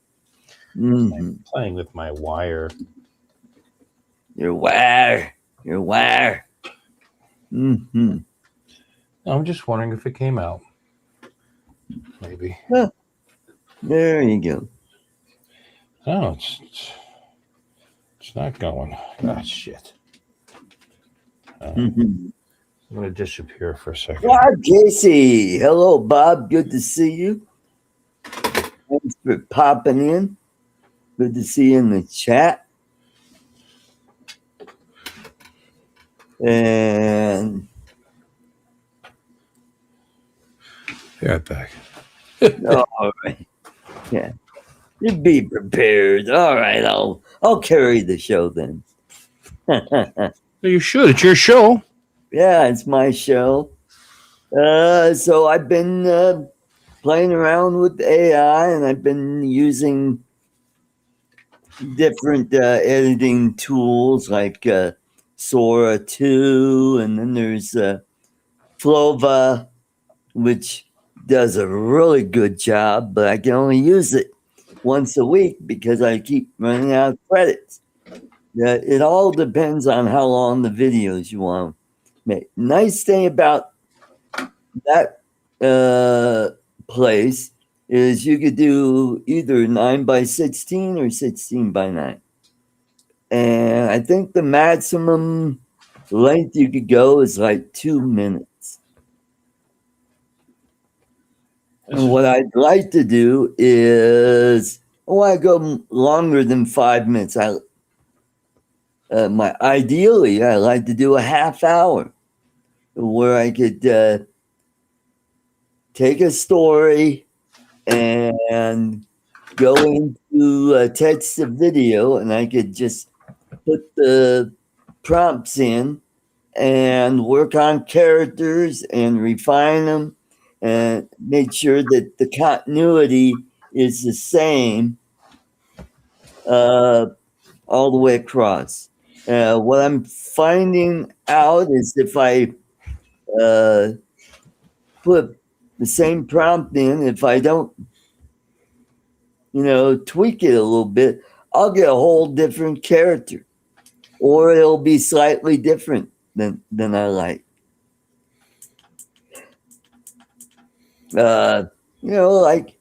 Mm-hmm. Playing with my wire. Your wire. Mm-hmm. I'm just wondering if it came out. Maybe. Huh. There you go. Oh, it's not going. Ah, shit. I'm going to disappear for a second. Bob Casey. Hello, Bob. Good to see you. Thanks for popping in. Good to see you in the chat. And yeah, back. All right. Yeah. You be prepared. All right, I'll carry the show then. You should. It's your show. Yeah, it's my show. So I've been playing around with AI, and I've been using different editing tools like Sora 2, and then there's Flova, which does a really good job, but I can only use it once a week because I keep running out of credits. It all depends on how long the videos you want to make. Nice thing about that place is you could do either 9x16 or 16x9. And I think the maximum length you could go is like 2 minutes. And what I'd like to do is, I want to go longer than 5 minutes. Ideally, I like to do a half hour. where I could take a story and go into text to video, and I could just put the prompts in and work on characters and refine them and make sure that the continuity is the same all the way across. What I'm finding out is if I put the same prompt in, if I don't, tweak it a little bit, I'll get a whole different character, or it'll be slightly different than I like. Like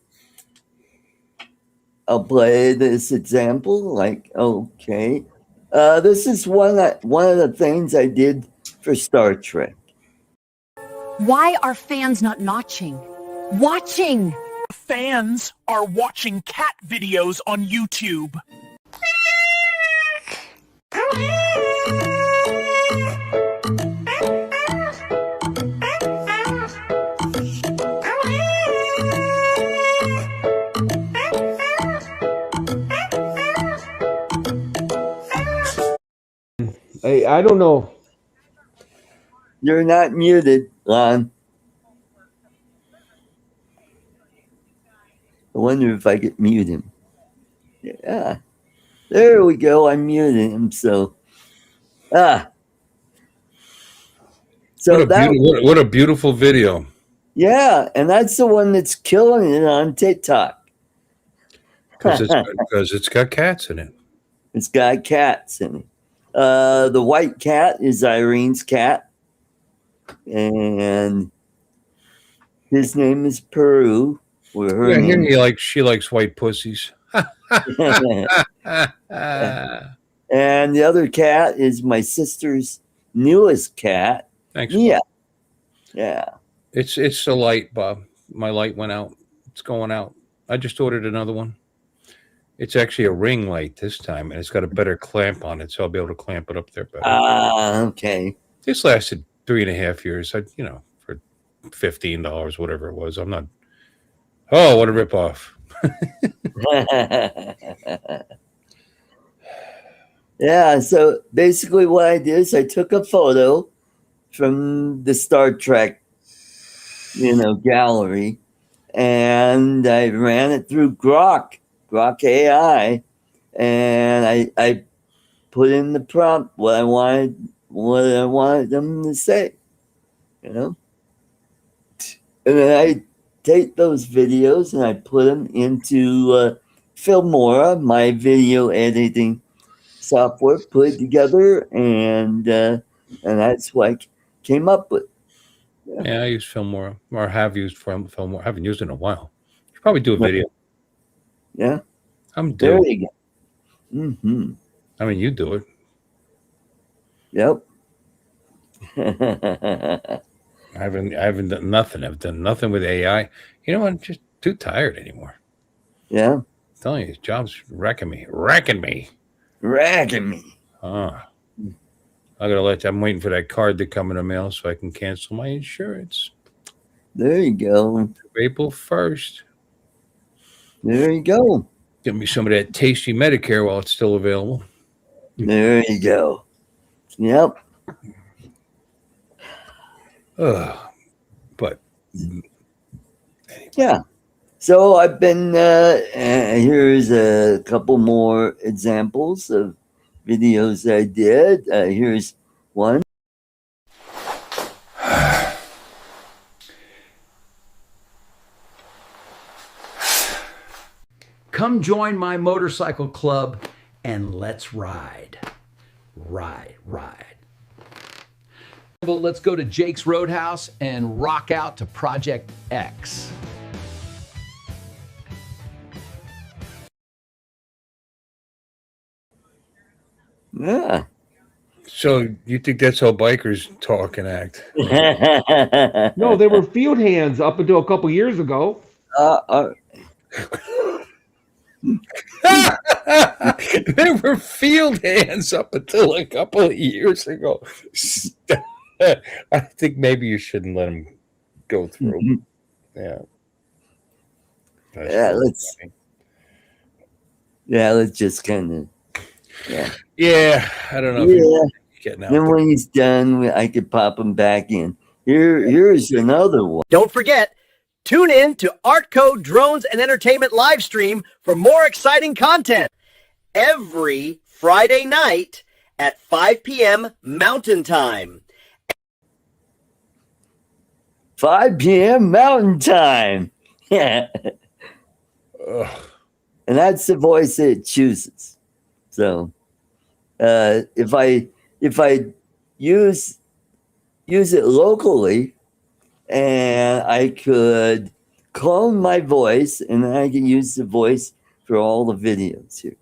I'll play this example. Like, okay, this is one of the things I did for Star Trek. Why are fans not watching? Fans are watching cat videos on YouTube. Hey, I don't know. You're not muted, Lon. I wonder if I could mute him. Yeah. There we go. I muted him. So, So what a beautiful video. Yeah, and that's the one that's killing it on TikTok. Because it's got cats in it. It's got cats in it. The white cat is Irene's cat, and his name is Peru. She likes white pussies. And the other cat is my sister's newest cat. Thanks. Yeah. Yeah. It's the light, Bob. My light went out. It's going out. I just ordered another one. It's actually a ring light this time, and it's got a better clamp on it, so I'll be able to clamp it up there better. Okay. This lasted 3.5 years. For $15, whatever it was. I'm not. Oh, what a ripoff! Yeah. So basically, what I did is I took a photo from the Star Trek, gallery, and I ran it through Grok AI, and I put in the prompt what I wanted them to say, and then I take those videos and I put them into Filmora, my video editing software, put it together, and that's what I came up with. Yeah, I use Filmora, or have used Filmora. I haven't used it in a while. You should probably do a video. Yeah, I'm there doing. you go. Mm-hmm. I mean, you do it. Yep. I haven't done nothing. I've done nothing with AI. You know what? I'm just too tired anymore. Yeah. I'm telling you, this job's wrecking me. I'm waiting for that card to come in the mail so I can cancel my insurance. There you go. April 1st. There you go. Give me some of that tasty Medicare while it's still available. There you go. Yep. But anyway. Yeah. So I've been here's a couple more examples of videos I did. Here's one. Come join my motorcycle club and let's ride. Ride. Well, let's go to Jake's Roadhouse and rock out to Project X. Yeah. So you think that's how bikers talk and act? No, they were field hands up until a couple years ago. They were field hands up until a couple of years ago. I think maybe you shouldn't let him go through. Yeah. Yeah, let's just kind of, Yeah, I don't know if you're getting out then there. when he's done, I could pop him back in. Here's another one. Don't forget, tune in to ArtCo Drones and Entertainment live stream for more exciting content every Friday night at 5 p.m. Mountain Time. 5 p.m. Mountain Time. Yeah. And that's the voice it chooses. So if I use it locally, and I could clone my voice, and then I can use the voice for all the videos here.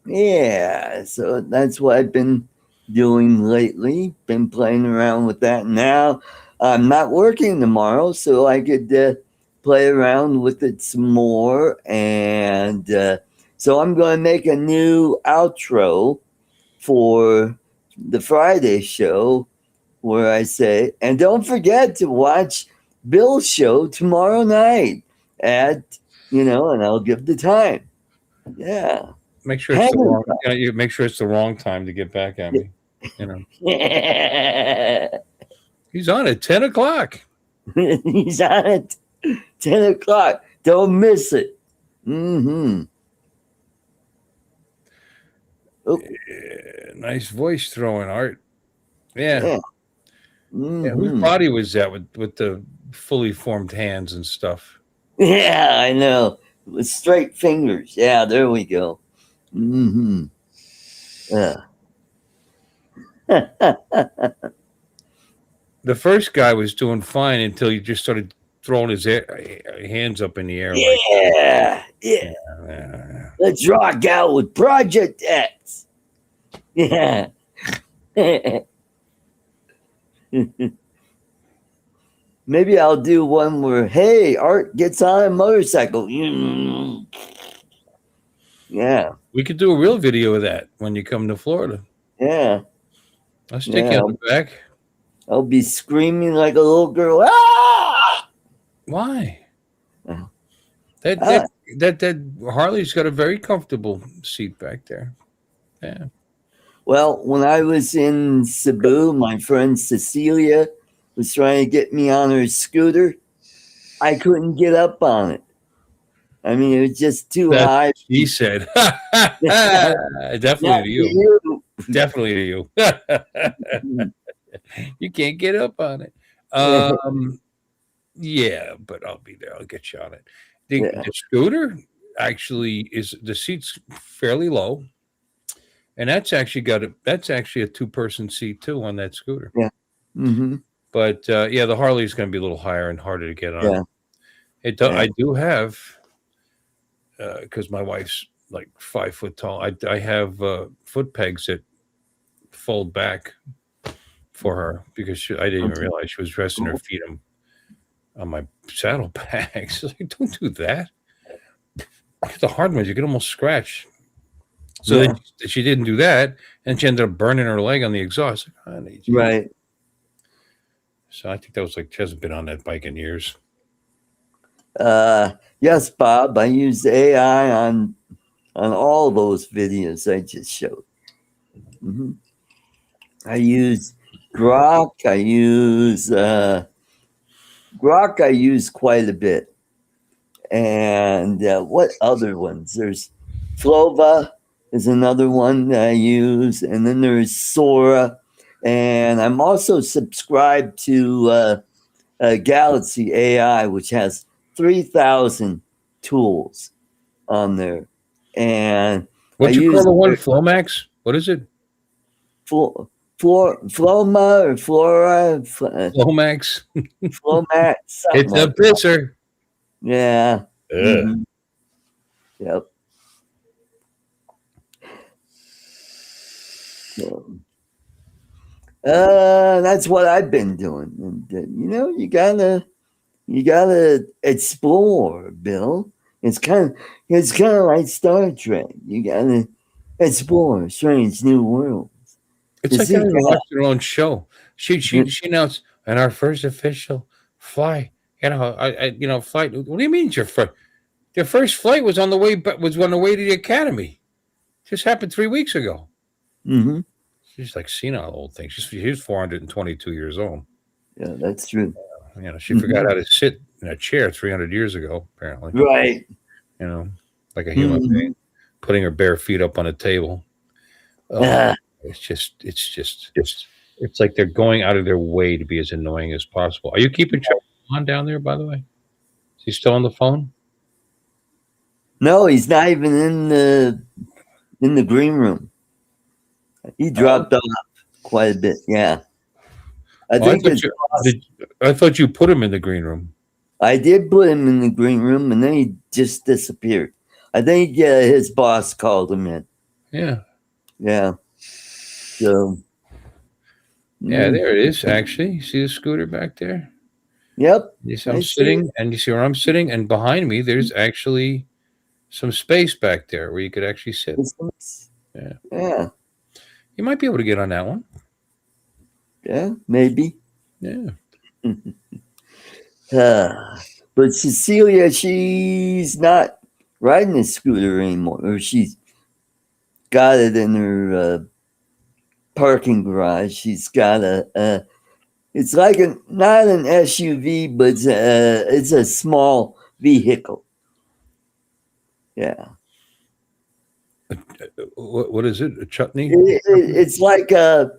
Yeah, so that's what I've been doing lately. Been playing around with that. Now I'm not working tomorrow, so I could play around with it some more. And so I'm going to make a new outro for the Friday show where I say, and don't forget to watch Bill's show tomorrow night at, and I'll give the time. Yeah. Make sure it's the wrong. You make sure it's the wrong time to get back at me. He's on at 10 o'clock. He's on at 10 o'clock. Don't miss it. Yeah, nice voice throwing, Art. Yeah. Whose body was that with the fully formed hands and stuff? Yeah, I know. With straight fingers. Yeah, there we go. Yeah. The first guy was doing fine until he just started throwing his hands up in the air. Yeah. Let's rock out with Project X. Yeah. Maybe I'll do one where, hey, Art gets on a motorcycle. Yeah. We could do a real video of that when you come to Florida. Yeah. I'll stick you on the back. I'll be screaming like a little girl. Ah! Why? That Harley's got a very comfortable seat back there. Yeah. Well, when I was in Cebu, my friend Cecilia was trying to get me on her scooter. I couldn't get up on it. I mean, it was just too high. He said, definitely to you. Definitely to you. You can't get up on it. Yeah, but I'll be there. I'll get you on it. The scooter actually the seat's fairly low. And that's actually a 2-person seat too on that scooter. Yeah. But the Harley's going to be a little higher and harder to get on. Yeah. I do have, because my wife's like 5 foot tall. I have foot pegs that fold back for her because I didn't even realize she was resting her feet on my saddlebags. Like, don't do that. The hard ones, you can almost scratch. So then she didn't do that, and she ended up burning her leg on the exhaust. Right. So I think that was like she hasn't been on that bike in years. Yes, Bob. I used AI on all those videos I just showed. I use Grok. I use quite a bit. And what other ones? There's Flova is another one that I use, and then there's Sora, and I'm also subscribed to Galaxy AI, which has 3,000 tools on there. And what you call the one? Flomax? What is it? Floma or Flora? Flomax. Flomax. It's a pisser. Yeah. Yep. So, that's what I've been doing. And you gotta explore, Bill. It's kind of like Star Trek. You gotta explore strange new worlds. It's like they're watching their own show. She announced, and our first official fly. Flight. What do you mean your first? Their first flight was on the way, but was on the way to the academy. Just happened 3 weeks ago. Mm-hmm. She's like senile old thing. She's 422 years old. Yeah, that's true. She forgot how to sit in a chair 300 years ago. Apparently, right. Like a human being, putting her bare feet up on a table. It's like they're going out of their way to be as annoying as possible. Are you keeping Chuck on down there, by the way? Is he still on the phone? No, he's not even in the green room. He dropped off quite a bit. Yeah, I thought you put him in the green room. I did put him in the green room, and then he just disappeared. I think his boss called him in. Yeah. Yeah. So. Yeah, there it is. Actually, you see the scooter back there? Yep. You see I'm sitting, and you see where I'm sitting, and behind me, there's actually some space back there where you could actually sit. Yeah. Yeah. You might be able to get on that one. Yeah, maybe. Yeah. But Cecilia, she's not riding a scooter anymore, or she's got it in her parking garage. She's got it's like not an SUV, but it's a small vehicle. Yeah. What is it? A chutney? It's like it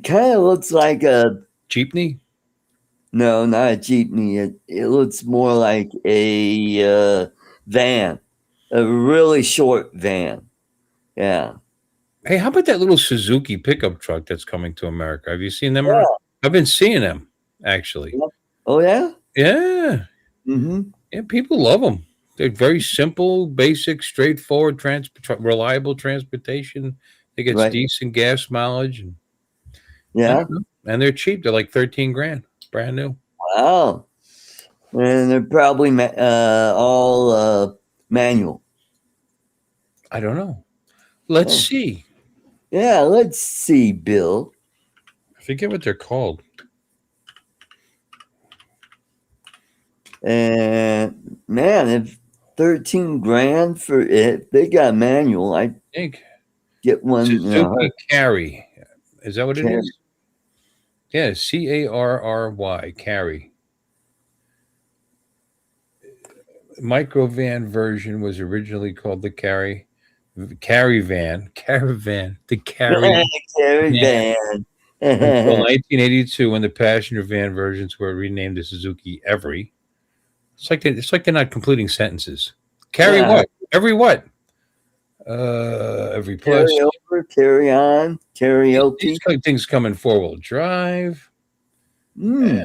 kind of looks like a jeepney. No, not a jeepney. It looks more like a van, a really short van. Yeah. Hey, how about that little Suzuki pickup truck that's coming to America? Have you seen them? Yeah. I've been seeing them, actually. Oh, yeah? Yeah. Mm-hmm. Yeah, people love them. They're very simple, basic, straightforward, reliable transportation. They get decent gas mileage. And they're cheap. They're like $13,000, brand new. Wow. And they're probably all manual. I don't know. Let's see. Yeah, let's see, Bill. I forget what they're called. And man, if $13,000 for it, they got manual. I think get one. Suzuki Carry. Is that what it is? Yeah, Carry. Carry. Microvan version was originally called the Caravan. The Caravan. Until 1982, when the passenger van versions were renamed the Suzuki Every. It's like they're not completing sentences. Carry what? Every what? Every plus. Carry over, carry on, karaoke. These kind of things come in 4-wheel drive. Yeah.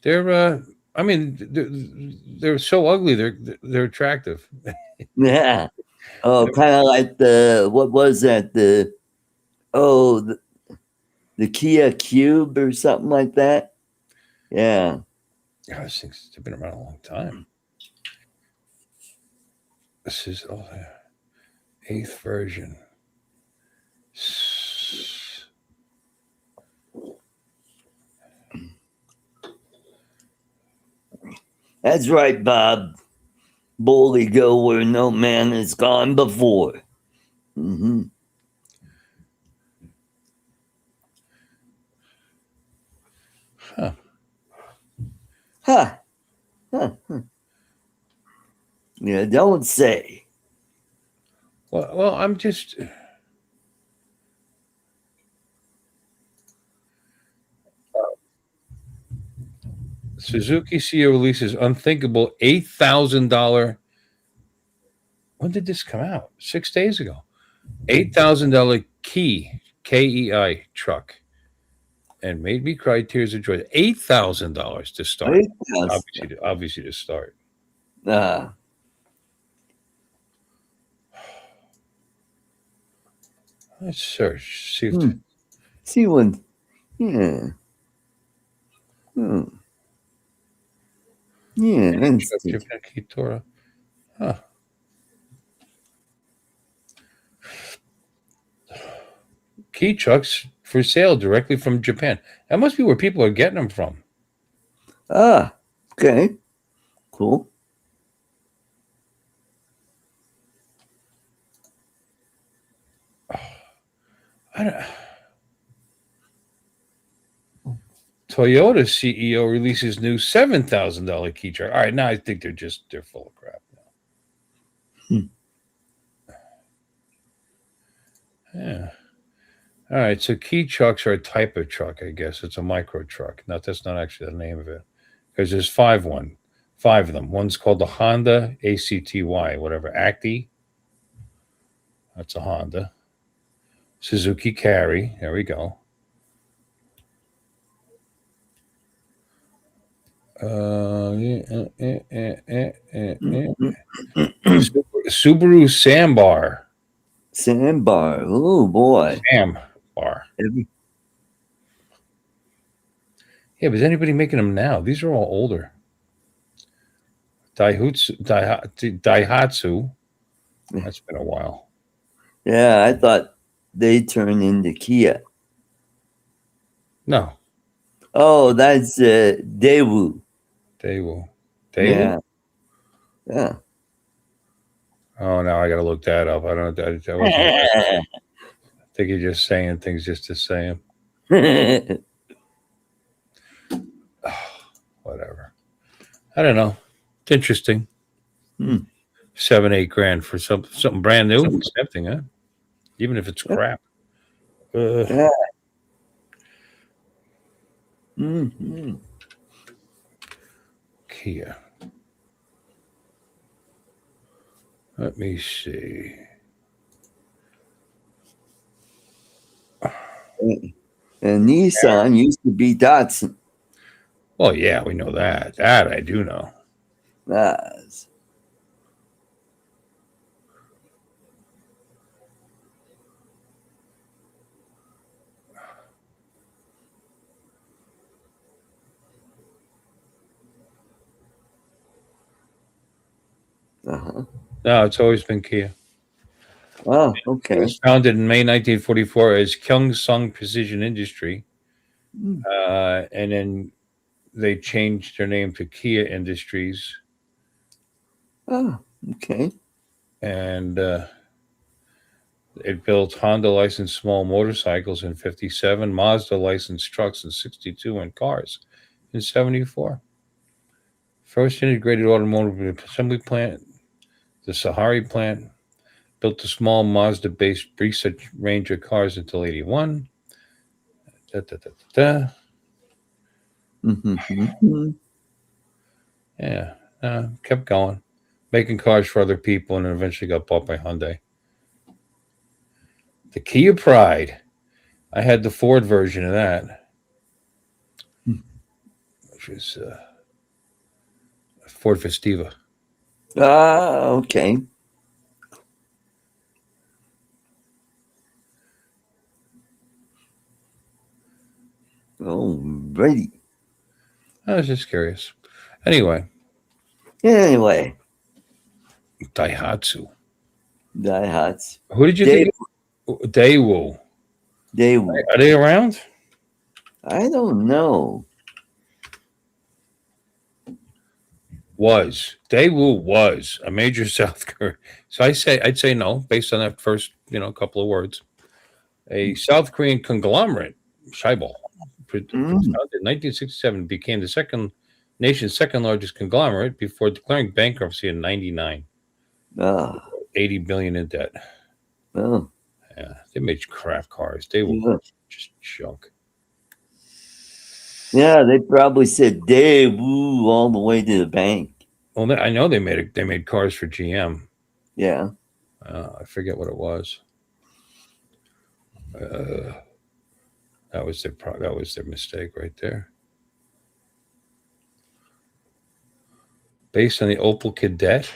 They're they're so ugly. They're attractive. Yeah. Oh, kind of like what was that? The Kia Cube or something like that. Yeah. Those things have been around a long time. This is 8th version. That's right, Bob. Boldly go where no man has gone before. Mm-hmm. Huh. Yeah, don't say. Well, I'm just. Suzuki CEO releases unthinkable $8,000. When did this come out? 6 days ago. $8,000 KEI truck. And made me cry tears of joy. $8,000 to start. Obviously to start. Let's search. See one. Yeah. Yeah. Huh. key trucks for sale directly from Japan. That must be where people are getting them from. Ah, okay. Cool. Toyota CEO releases new $7,000 key truck. All right, now I think they're full of crap now. Yeah. All right, so key trucks are a type of truck, I guess. It's a micro truck. No, that's not actually the name of it. Because there's five of them. One's called the Honda ACTY, whatever. Acti. That's a Honda. Suzuki Carry. There we go. Subaru Sambar. Sandbar. Oh boy. Sambar. Yeah, but is anybody making them now? These are all older. Daihatsu. That's been a while. Yeah, I thought they turned into Kia. No. Oh, that's Daewoo. Daewoo. Yeah. Yeah. Oh, now I got to look that up. I don't know. I think you're just saying things just to say them. Whatever. I don't know. It's interesting. 7-8 grand for something brand new. Accepting, huh? Even if it's crap. Yeah. Mm-hmm. Kia. Let me see. And Nissan used to be Datsun. Well, yeah, we know that. That I do know. Nice. Uh-huh. No, it's always been Kia. Oh, okay. It was founded in May 1944 as Kyungsung Precision Industry. And then they changed their name to Kia Industries. Oh, okay. And it built Honda licensed small motorcycles in 57, Mazda licensed trucks in 62, and cars in 74. First integrated automotive assembly plant, the Sahari plant, built a small Mazda-based research range of cars until 81. Mm-hmm. Yeah, kept going, making cars for other people, and then eventually got bought by Hyundai. The Kia Pride. I had the Ford version of that, which is Ford Festiva. Okay. Alrighty. I was just curious. Anyway. Daihatsu. Who did you think? Daewoo. Are they around? I don't know. Daewoo was a major South Korean. So I'd say no, based on that first, couple of words. A South Korean conglomerate, Scheibel, founded in 1967, became the nation's second largest conglomerate before declaring bankruptcy in 99. 80 billion in debt. Oh. Yeah, they made crap cars. They were just junk. Yeah, they probably said Daewoo all the way to the bank. Well, I know they made cars for GM. Yeah. I forget what it was. That was their mistake right there. Based on the Opel Kadett.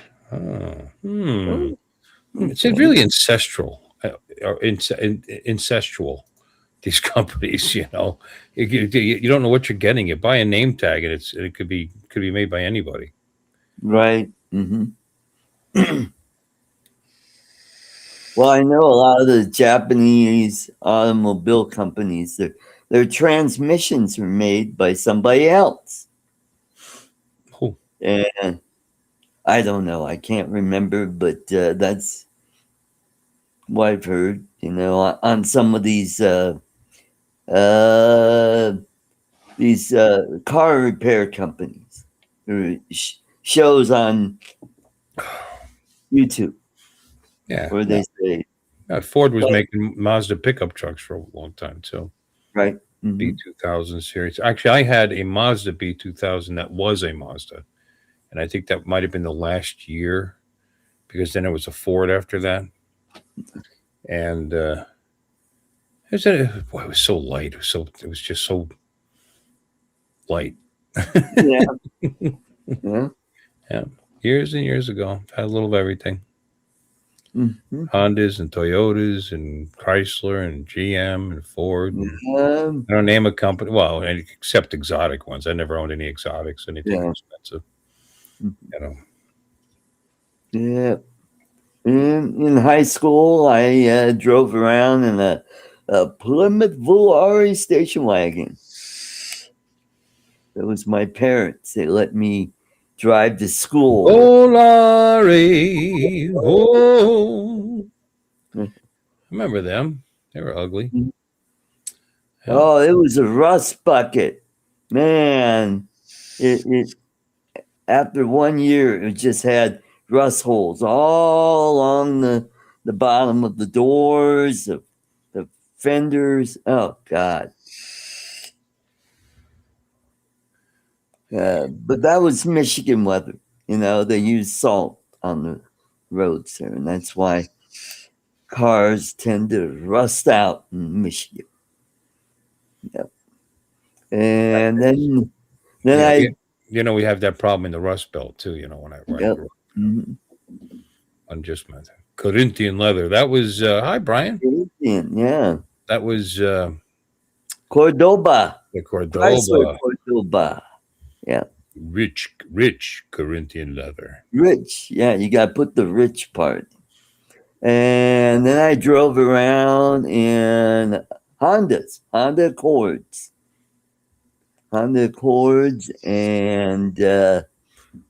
It's really ancestral or incestual. These companies, you don't know what you're getting. You buy a name tag, and it could be made by anybody. Right. Mm-hmm. Well, I know a lot of the Japanese automobile companies, their transmissions are made by somebody else. Who? And I don't know. I can't remember, but that's what I've heard. On some of these car repair companies, or shows on YouTube. Yeah. Where they say Ford was making Mazda pickup trucks for a long time too. Right. B2000 series. Actually, I had a Mazda B2000 that was a Mazda, and I think that might have been the last year, because then it was a Ford after that. And it was so light. It was just so light. Yeah. Yeah. Years and years ago, had a little of everything. Hondas and Toyotas and Chrysler and GM and Ford. And, I don't name a company. Well, except exotic ones. I never owned any exotics, anything expensive. Yeah. In high school, I drove around in a Plymouth Volare station wagon. That was my parents. They let me drive to school. Volare. Oh. Remember them? They were ugly. Oh, it was a rust bucket. Man, it after 1 year, it just had rust holes all along the bottom of the doors, the fenders. Oh, God. But that was Michigan weather. They use salt on the roads there, and that's why cars tend to rust out in Michigan. Yep. And then we have that problem in the Rust Belt too. When I grew up. On just my Corinthian leather. That was hi, Brian. Corinthian, yeah. That was Cordoba. The Cordoba. Cordoba. Yeah. Rich Corinthian leather. Rich. Yeah, you got to put the rich part. And then I drove around in Honda Accords. And then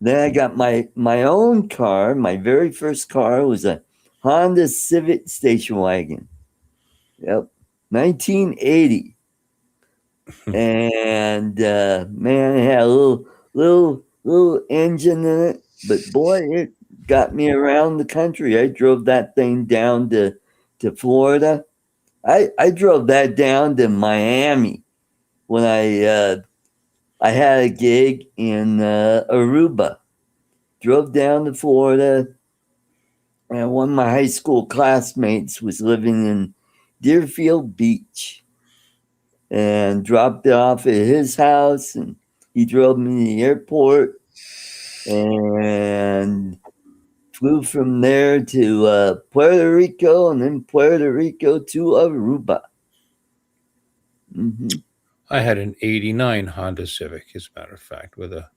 I got my own car. My very first car was a Honda Civic station wagon. Yep, 1980. And man, it had a little engine in it, but boy, it got me around the country. I drove that thing down to Florida. I drove that down to Miami when I had a gig in Aruba. Drove down to Florida, and one of my high school classmates was living in Deerfield Beach, and dropped it off at his house, and he drove me to the airport and flew from there to Puerto Rico, and then Puerto Rico to Aruba. I had an 89 Honda Civic, as a matter of fact, with a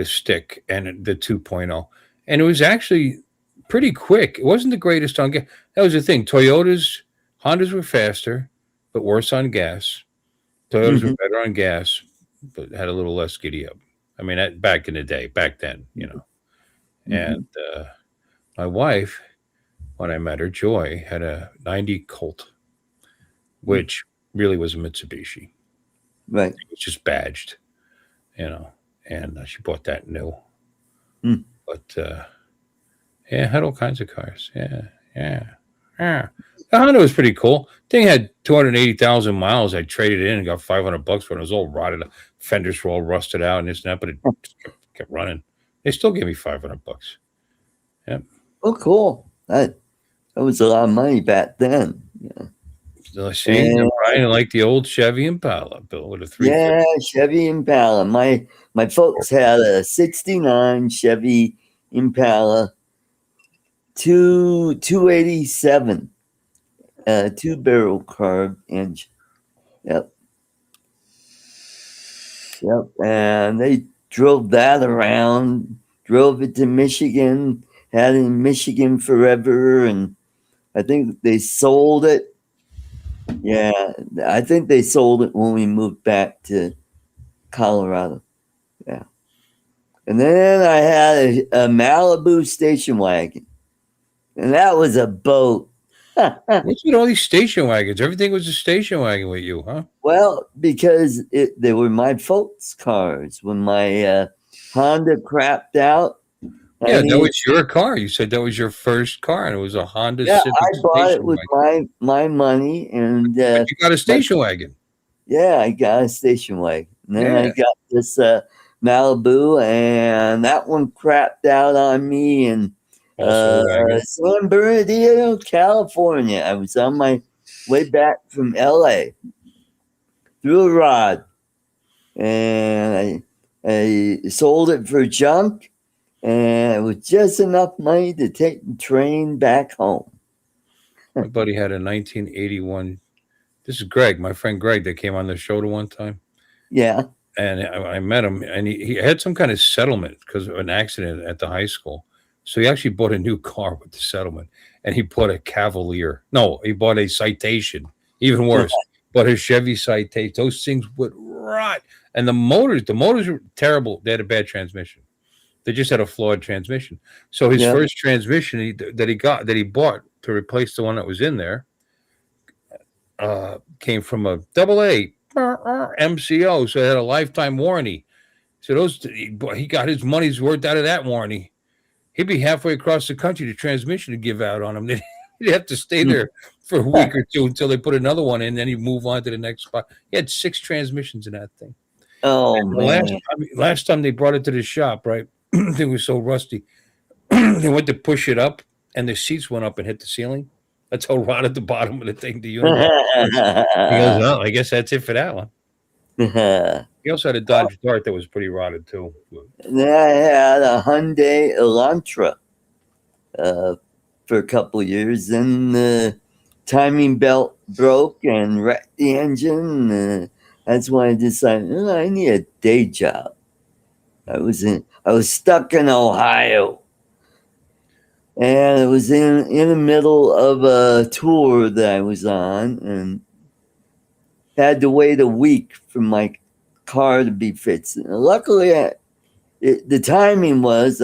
stick and the 2.0. And it was actually pretty quick. It wasn't the greatest on gas. That was the thing. Hondas were faster, but worse on gas. Toyotas were better on gas, but had a little less giddy up. I mean, back in the day, back then, And my wife, when I met her, Joy, had a 90 Colt, which really was a Mitsubishi. Right. It was just badged, and she bought that new. But had all kinds of cars. Yeah. The Honda was pretty cool. Thing had 280,000 miles. I traded it in and got $500 for it. It was all rotted. Fenders were all rusted out and this and that, but it kept running. They still gave me $500. Yeah. Oh, cool. That was a lot of money back then. Yeah. The same, Brian, like the old Chevy Impala, Bill, with a 350. Yeah, Chevy Impala. My folks had a '69 Chevy Impala 287, 2-barrel carb engine. Yep. And they drove that around, drove it to Michigan, had it in Michigan forever, and I think they sold it. Yeah, I think they sold it when we moved back to Colorado. Yeah. And then I had a Malibu station wagon. And that was a boat. What's with all these station wagons? Everything was a station wagon with you, huh? Well, because they were my folks' cars. When my Honda crapped out, Yeah, that was your car. You said that was your first car, and it was a Honda yeah, Civic I bought station it with wagon. my money, and But you got a station wagon. Yeah, I got a station wagon. And then I Yeah. got this Malibu, and that one crapped out on me in Also a wagon. San Bernardino, California. I was on my way back from LA through a rod, and I sold it for junk, and it was just enough money to take the train back home. My buddy had a 1981. This is Greg, my friend Greg, that came on the show the one time. Yeah. And I met him, and he had some kind of settlement because of an accident at the high school. So he actually bought a new car with the settlement, and he bought a Cavalier. No, he bought a Citation. Even worse, bought a Chevy Citation. Those things would rot, and the motors were terrible. They had a bad transmission. They just had a flawed transmission. So his first transmission that he bought to replace the one that was in there came from a AA MCO, so it had a lifetime warranty. So he got his money's worth out of that warranty. He'd be halfway across the country, the transmission to give out on him. He'd have to stay there for a week or two until they put another one in. Then he'd move on to the next spot. He had 6 transmissions in that thing. Oh, man. Last time they brought it to the shop, right? It was so rusty. They went to push it up, and the seats went up and hit the ceiling. That's how rotted the bottom of the thing. The unit. He goes, "Oh, I guess that's it for that one." He also had a Dodge Dart that was pretty rotted too. Then I had a Hyundai Elantra for a couple of years. Then the timing belt broke and wrecked the engine. That's when I decided I need a day job. I was stuck in Ohio, and it was in the middle of a tour that I was on, and had to wait a week for my car to be fixed. And luckily, the timing was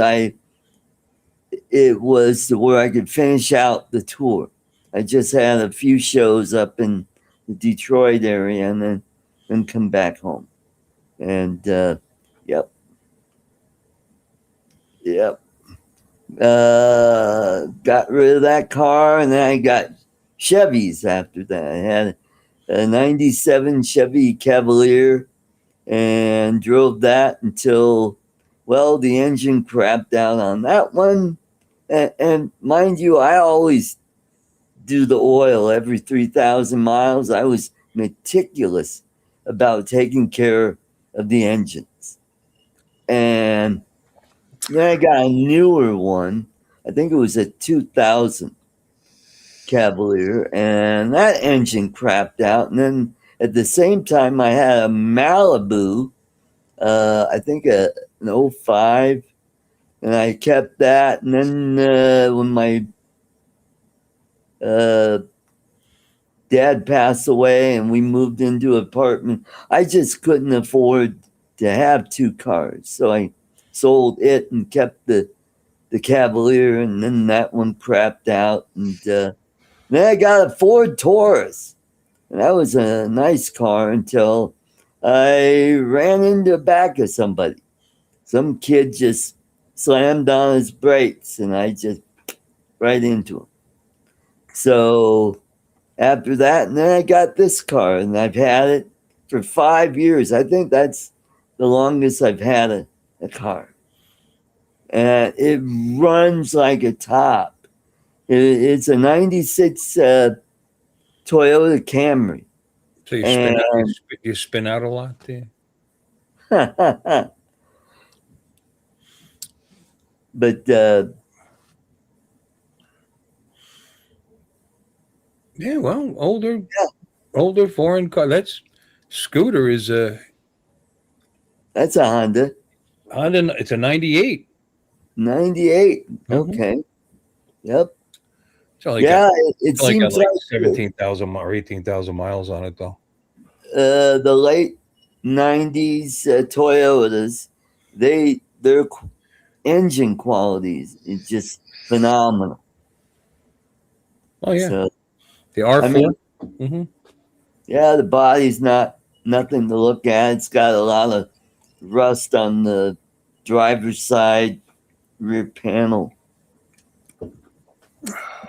it was where I could finish out the tour. I just had a few shows up in the Detroit area, and then come back home. And yep. Got rid of that car, and then I got Chevys after that. I had a 97 Chevy Cavalier and drove that until, well, the engine crapped out on that one. And mind you, I always do the oil every 3,000 miles. I was meticulous about taking care of the engines. And then I got a newer one. I think it was a 2000 Cavalier, and that engine crapped out. And then at the same time, I had a Malibu, I think an 05, and I kept that. And then when my dad passed away and we moved into an apartment, I just couldn't afford to have 2 cars. So I sold it and kept the Cavalier, and then that one crapped out. And then I got a Ford Taurus, and that was a nice car until I ran into the back of somebody. Some kid just slammed on his brakes, and I just right into him. So after that, and then I got this car, and I've had it for 5 years. I think that's the longest I've had a car. And it runs like a top. It's a 96 Toyota Camry. So you spin out a lot there? But yeah, well, older foreign car. Scooter is that's a Honda. It's a 98. 98. Okay. Yep. It's only Yeah, got, it it's only got seems like like 17,000 or 18,000 miles on it, though. the late '90s Toyotas, their engine qualities is just phenomenal. Oh yeah, So the R4. I mean, Mm-hmm. yeah, the body's nothing to look at. It's got a lot of rust on the driver's side rear panel. But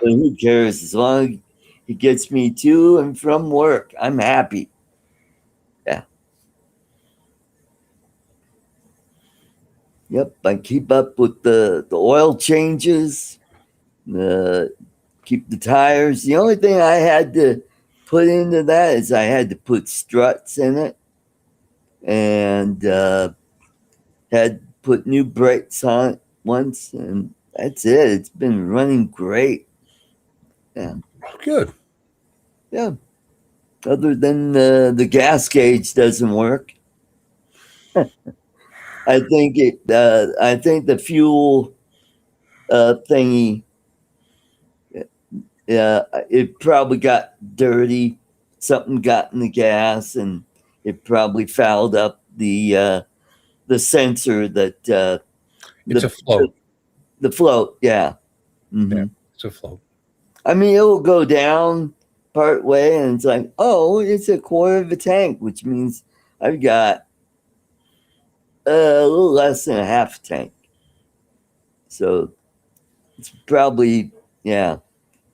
who cares? As long as he gets me to and from work, I'm happy. Yeah. Yep. I keep up with the oil changes, keep the tires. The only thing I had to put into that is I had to put struts in it and had put new brakes on it once, and that's it. It's been running great. Yeah. Good. Yeah. Other than the gas gauge doesn't work. I think I think the fuel thingy. Yeah, it probably got dirty. Something got in the gas, and it probably fouled up the sensor that It's a float. The float. Yeah. Mm-hmm. Yeah, it's a float. I mean, it will go down part way, and it's like, oh, it's a quarter of a tank, which means I've got a little less than a half tank. So it's probably, yeah.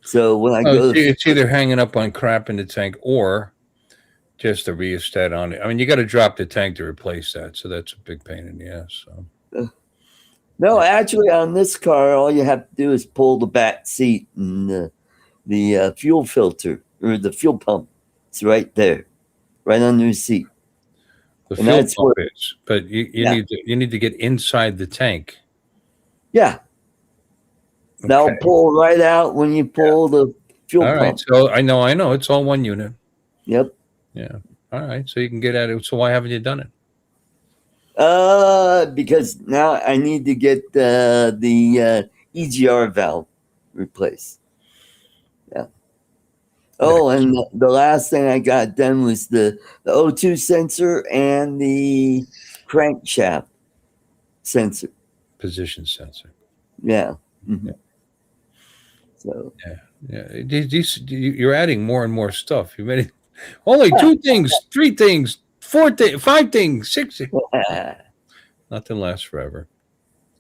So when I go, it's either hanging up on crap in the tank or just a rheostat on it. I mean, you got to drop the tank to replace that, so that's a big pain in the ass. So. No, actually, on this car, all you have to do is pull the back seat, and the fuel filter or the fuel pump. It's right there, right under the seat. The fuel pump is, but you need to get inside the tank. Yeah, okay. That'll pull right out when you pull the fuel pump. All right, so I know it's all one unit. Yep. Yeah. All right, so you can get at it. So why haven't you done it? Because now I need to get the EGR valve replaced. Yeah. Oh, and the last thing I got done was the O2 sensor and the crankshaft sensor. Position sensor. Yeah. Mm-hmm. Yeah. So. Yeah. You're adding more and more stuff. You made it only 2 things, 3 things, 4 things, 5 things, 6 things. Nothing lasts forever.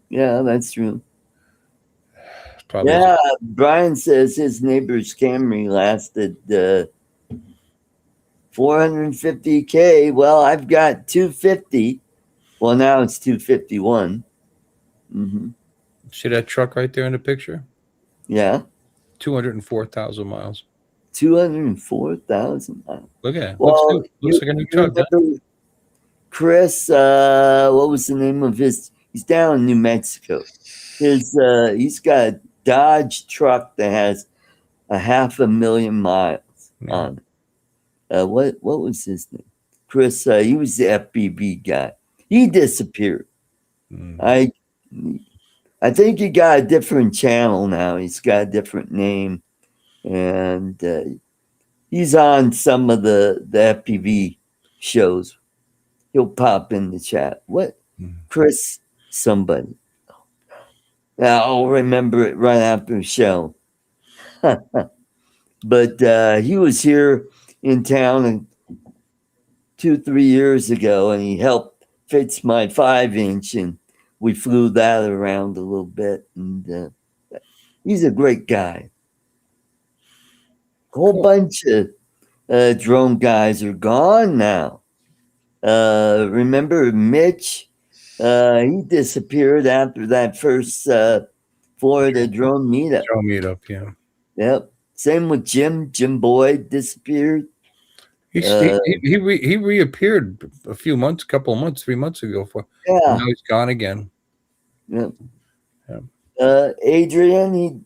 Yeah, that's true. Probably yeah, Brian says his neighbor's Camry lasted 450K. Well, I've got 250. Well, now it's 251. Mm-hmm. See that truck right there in the picture? Yeah. 204,000 miles. 204,000 miles. Look at it. Well, looks like a new truck. Chris, what was the name of his? He's down in New Mexico. He's got a Dodge truck that has 500,000 miles on it. What was his name? Chris. He was the FBB guy. He disappeared. I think he got a different channel now. He's got a different name, and he's on some of the FPV shows. He'll pop in the chat. What? Chris somebody. I'll remember it right after the show. But he was here in town 2-3 years ago, and he helped fix my 5-inch, and we flew that around a little bit. And he's a great guy. A whole bunch of drone guys are gone now. Remember Mitch? He disappeared after that first Florida drone meetup. Drone meetup, yeah. Yep. Same with Jim. Jim Boyd disappeared. He reappeared a few months, 3 months ago. Yeah. Now he's gone again. Yep. Yeah. Adrian,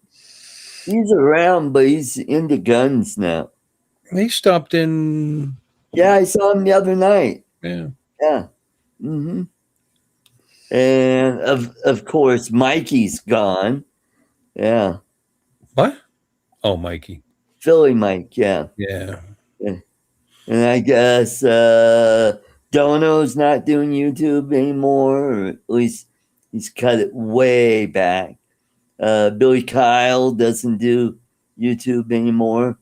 he's around, but he's into guns now. He stopped in. Yeah, I saw him the other night. Yeah. Yeah. Mm-hmm. And of course, Mikey's gone. Yeah. What? Oh, Mikey. Philly Mike, yeah. Yeah. And I guess Dono's not doing YouTube anymore, or at least he's cut it way back. Billy Kyle doesn't do YouTube anymore.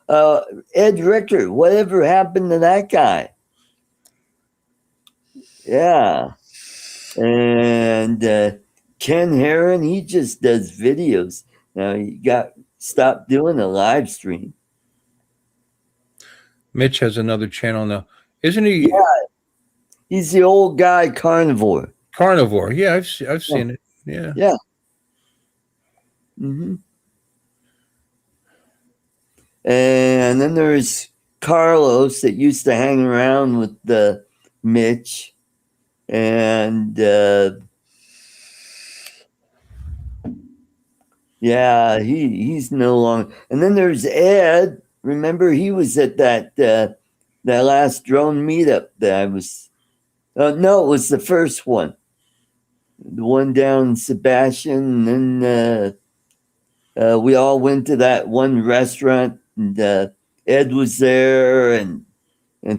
Ed Ricker, whatever happened to that guy? Yeah. And Ken Heron, he just does videos. Now he got stopped doing a live stream. Mitch has another channel now. Isn't he? Yeah. He's the old guy carnivore. Carnivore. Yeah, I've seen it. Yeah. Yeah. Mm-hmm. And then there's Carlos that used to hang around with the Mitch. And yeah, he's no longer. And then there's Ed. Remember, he was at that last drone meetup that I was. No, it was the first one, the one down in Sebastian. And then we all went to that one restaurant, and Ed was there, and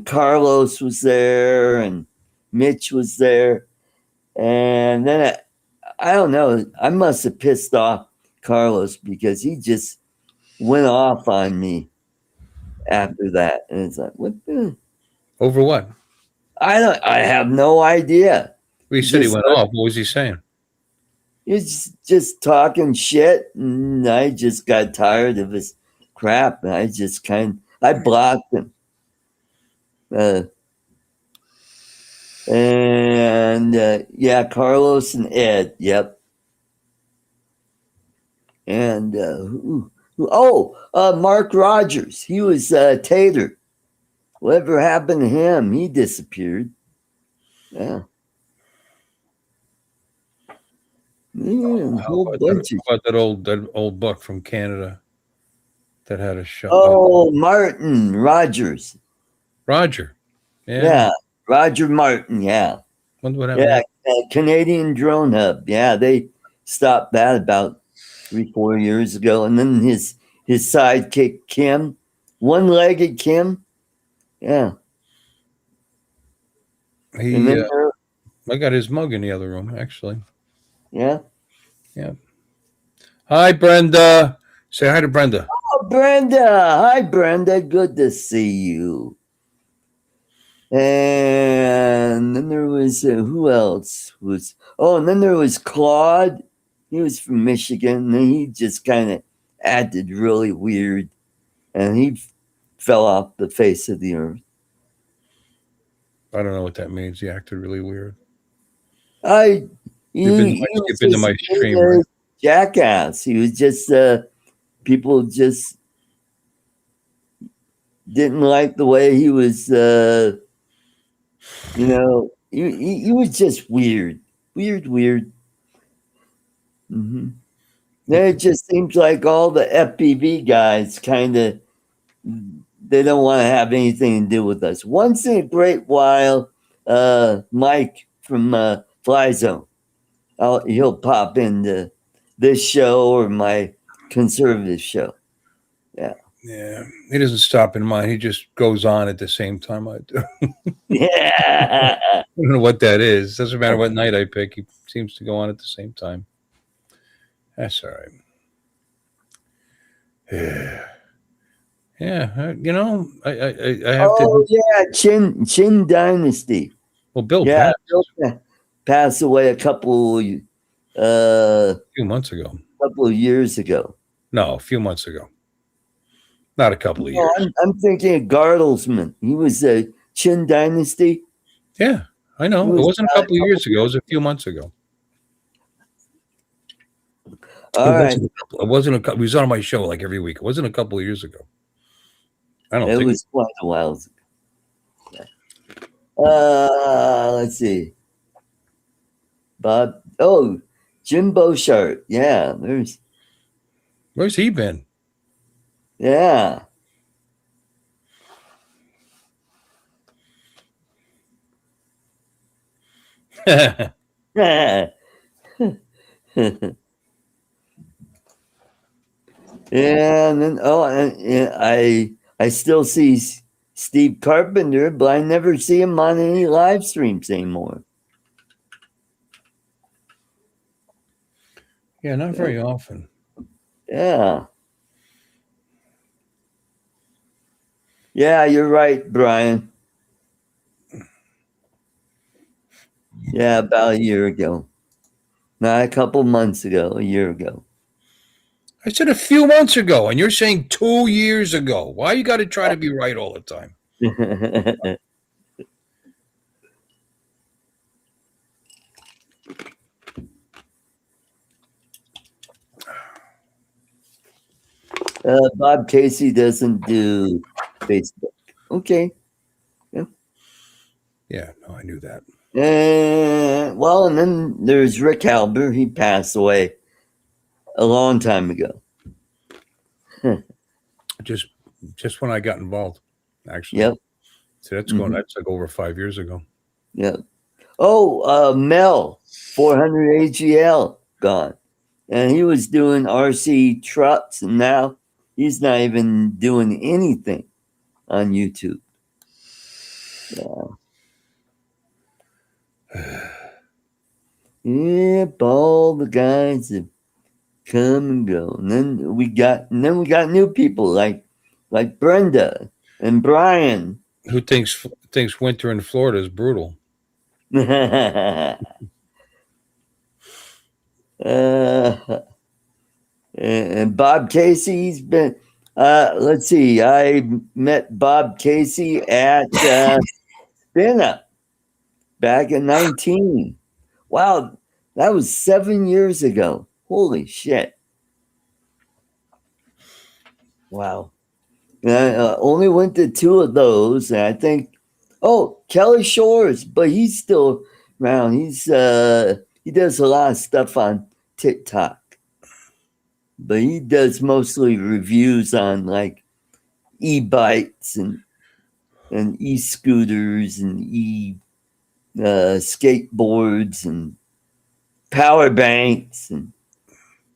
Carlos was there, and Mitch was there. And then I don't know, I must have pissed off Carlos because he just went off on me after that. And it's like, what the? Over what? I have no idea. Well, he said he went off. What was he saying? He's just talking shit, and I just got tired of his crap, and I just I blocked him. And yeah, Carlos and Ed, yep. And Mark Rogers, he was Tater. Whatever happened to him? He disappeared. Yeah. How about that old buck from Canada that had a show? Oh, Martin Rogers. Roger. Yeah. Roger Martin. Yeah. Wonder what happened. Yeah. Canadian Drone Hub. Yeah. They stopped that about 3-4 years ago. And then his sidekick, Kim, one-legged Kim. Yeah. I got his mug in the other room, actually. Yeah. Yeah. Hi, Brenda. Say hi to Brenda. Oh, Brenda. Hi, Brenda. Good to see you. And then there was, who else was? Oh, and then there was Claude. He was from Michigan. And he just kind of acted really weird. And he fell off the face of the earth. I don't know what that means. He acted really weird. You've been to my stream, right? Jackass. He was just people just didn't like the way he was. He was just weird. Mm-hmm. Then it just seems like all the FPV guys they don't want to have anything to do with us. Once in a great while, Mike from Fly Zone, he'll pop into this show or my conservative show. Yeah. Yeah. He doesn't stop in mine. He just goes on at the same time I do. Yeah. I don't know what that is. Doesn't matter what night I pick. He seems to go on at the same time. That's all right. Yeah. Yeah. I have to. Oh, yeah. Chin Dynasty. Well, Bill passed away a few months ago. A couple of years ago. No, a few months ago. Not a couple of years. I'm thinking of Gardelsman. He was a Chin Dynasty. Yeah, I know. It wasn't a couple of years ago. It was a few months ago. It wasn't a couple. He was on my show like every week. It wasn't a couple of years ago. I don't think it was quite a while ago. Let's see. Bob. Oh, Jim Beauchart. Yeah, where's he been? Yeah. And then and I still see Steve Carpenter, but I never see him on any live streams anymore. Yeah, not very often. Yeah. Yeah, you're right, Brian. Yeah, about a year ago. Not a couple months ago, a year ago. I said a few months ago, and you're saying 2 years ago. Why you got to try to be right all the time? Bob Casey doesn't do Facebook. Okay. Yeah, no, I knew that. Well, and then there's Rick Halber. He passed away a long time ago. Just when I got involved, actually. Yep. So that's that's like over 5 years ago. Yep. Oh, Mel, 400 AGL, gone. And he was doing RC trucks, and now he's not even doing anything on YouTube. Yep, all the guys have come and go. And then we got new people like Brenda and Brian. Who thinks winter in Florida is brutal? And Bob Casey, he's been let's see, I met Bob Casey at Spin Up back in 19. Wow, that was 7 years ago. Holy shit. Wow. And I only went to 2 of those, and I think Kelly Shores, but he's still around. He does a lot of stuff on TikTok. But he does mostly reviews on like e-bikes and e-scooters and skateboards and power banks, and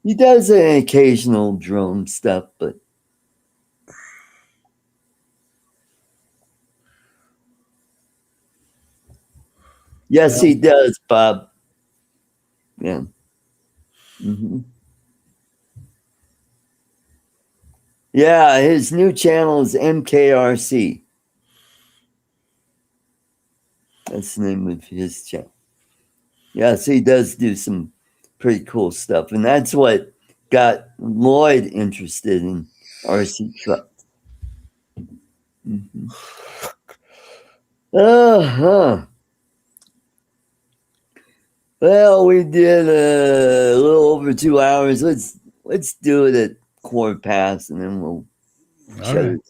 he does an occasional drone stuff, but yes, he does, Bob. Yeah. Mm-hmm. Yeah, his new channel is MKRC. That's the name of his channel. Yes, he does do some pretty cool stuff. And that's what got Lloyd interested in RC trucks. Mm-hmm. Well, we did a little over 2 hours. Let's do it at 1:15, and then we'll shut it.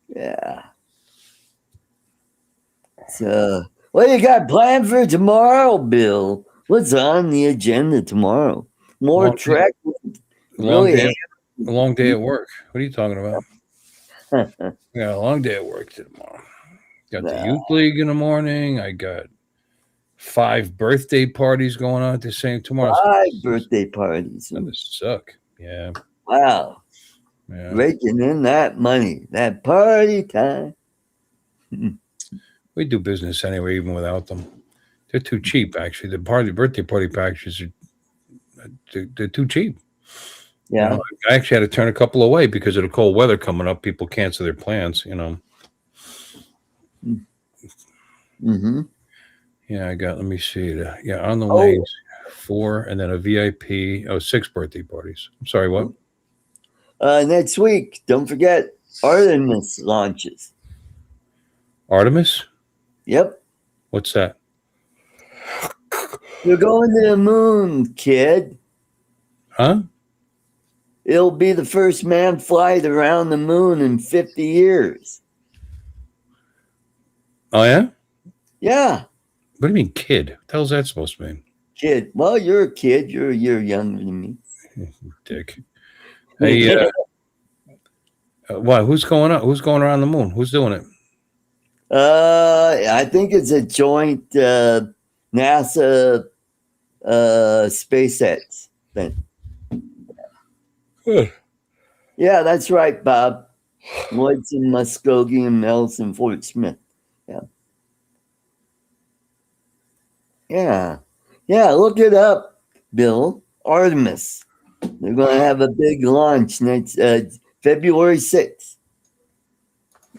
Yeah. So, what do you got planned for tomorrow, Bill? What's on the agenda tomorrow? More trek? A long day at work. What are you talking about? Yeah, a long day at work tomorrow. Got the youth league in the morning. I got 5 birthday parties going on at the same tomorrow. 5 birthday parties. That would suck. Yeah. Wow. Yeah. Raking in that money. That party time. We do business anyway, even without them. They're too cheap, actually. The birthday party packages they're too cheap. Yeah. You know, I actually had to turn a couple away because of the cold weather coming up. People cancel their plans, you know. Mm-hmm. Yeah, I got, let me see. On the lanes, 4, and then a VIP. 6 birthday parties. I'm sorry, what? Next week, don't forget, Artemis launches. Artemis? Yep. What's that? You're going to the moon, kid. Huh? It'll be the first manned flight around the moon in 50 years. Oh, yeah? Yeah. What do you mean, kid? What the hell's that supposed to mean? Kid. Well, you're a kid. You're a year younger than me. Dick. Hey, what? Who's going on? Who's going around the moon? Who's doing it? I think it's a joint NASA SpaceX thing. Good. Yeah, that's right, Bob. Lloyd's in Muskogee and Mel's in Fort Smith. Yeah. Yeah. Yeah, look it up, Bill. Artemis. They're going to have a big launch next February 6th.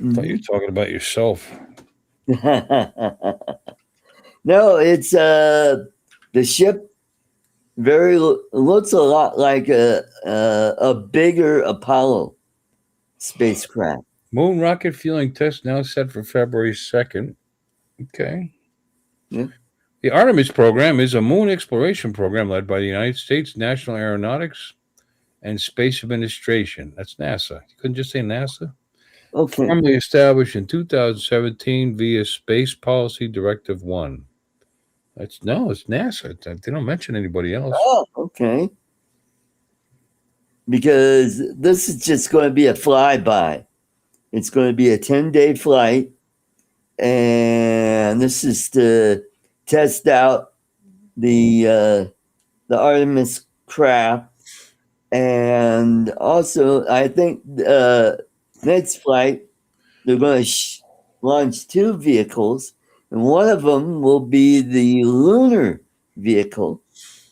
I thought you were talking about yourself. No, it's the ship looks a lot like a bigger Apollo spacecraft. Moon rocket fueling test now set for February 2nd. Okay. Yeah. The Artemis program is a moon exploration program led by the United States National Aeronautics and Space Administration. That's NASA. You couldn't just say NASA? Okay. Formally established in 2017 via Space Policy Directive 1. It's NASA. They don't mention anybody else. Oh, okay. Because this is just going to be a flyby. It's going to be a 10-day flight. And this is to test out the Artemis craft. And also, I think next flight, they're going to launch 2 vehicles. And one of them will be the lunar vehicle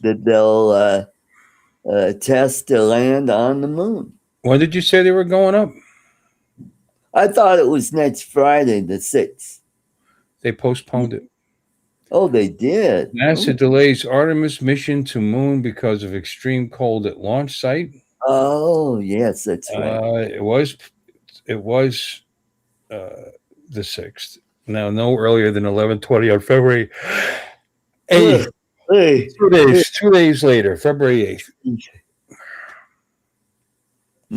that they'll test to land on the moon. When did you say they were going up? I thought it was next Friday, the 6th. They postponed it. Oh, they did. NASA delays Artemis mission to moon because of extreme cold at launch site. Oh, yes, that's right. It was the 6th. Now, no earlier than 11:20 on February 8th. Hey. 2 days later, February 8th.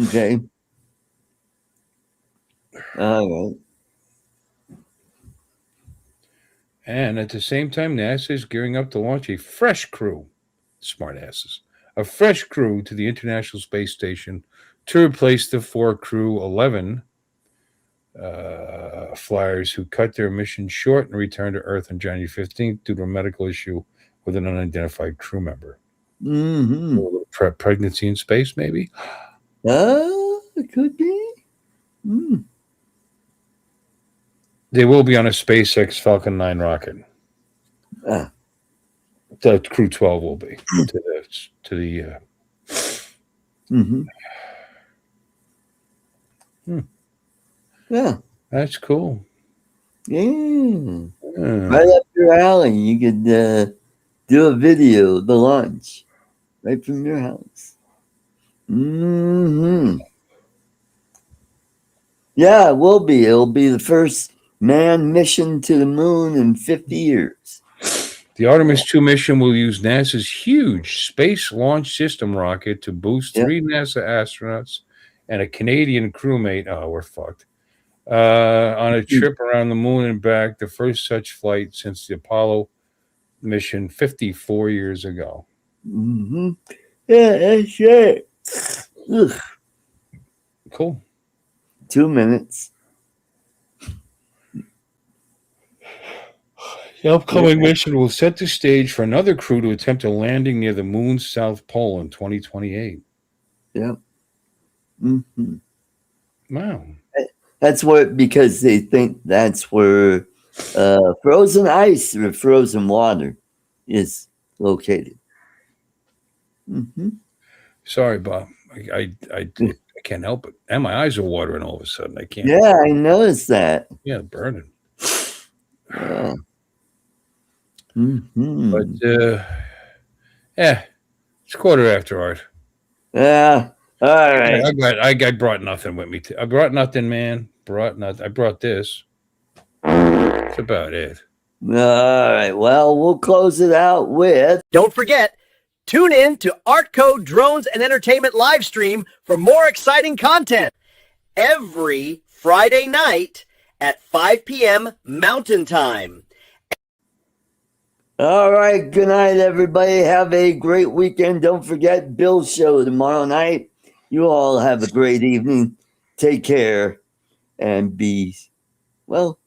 Okay. All right. And at the same time, NASA is gearing up to launch a fresh crew, smartasses, a fresh crew to the International Space Station to replace the 4 Crew 11 flyers who cut their mission short and returned to Earth on January 15th due to a medical issue with an unidentified crew member. Mm-hmm. A little pregnancy in space, maybe? It could be. Mm. They will be on a SpaceX Falcon 9 rocket. The Crew 12 will be to the Mm-hmm. Yeah. That's cool. Yeah. Right up your alley. You could do a video of the launch right from your house. Mm-hmm. Yeah, it will be. It'll be the first manned mission to the moon in 50 years. The Artemis 2 mission will use NASA's huge Space Launch System rocket to boost 3 NASA astronauts and a Canadian crewmate. Oh, we're fucked. On a trip around the moon and back, the first such flight since the Apollo mission 54 years ago. Mm-hmm. Yeah, that's it. Ugh. Cool. 2 minutes. The upcoming mission will set the stage for another crew to attempt a landing near the moon's south pole in 2028. Yeah. Mm-hmm. Wow. That's because they think that's where frozen ice or frozen water is located. Mm-hmm. Sorry, Bob. I can't help it. And my eyes are watering all of a sudden. I can't. Yeah, I noticed that. Yeah, burning. Yeah. Mm-hmm. But it's 1:15, Art. Yeah. All right. I brought nothing with me. I brought nothing, man. I brought this. That's about it. All right. Well, we'll close it out with. Don't forget, tune in to ArtCo Drones and Entertainment live stream for more exciting content every Friday night at 5 p.m. Mountain Time. All right. Good night, everybody. Have a great weekend. Don't forget Bill's show tomorrow night. You all have a great evening. Take care and be well.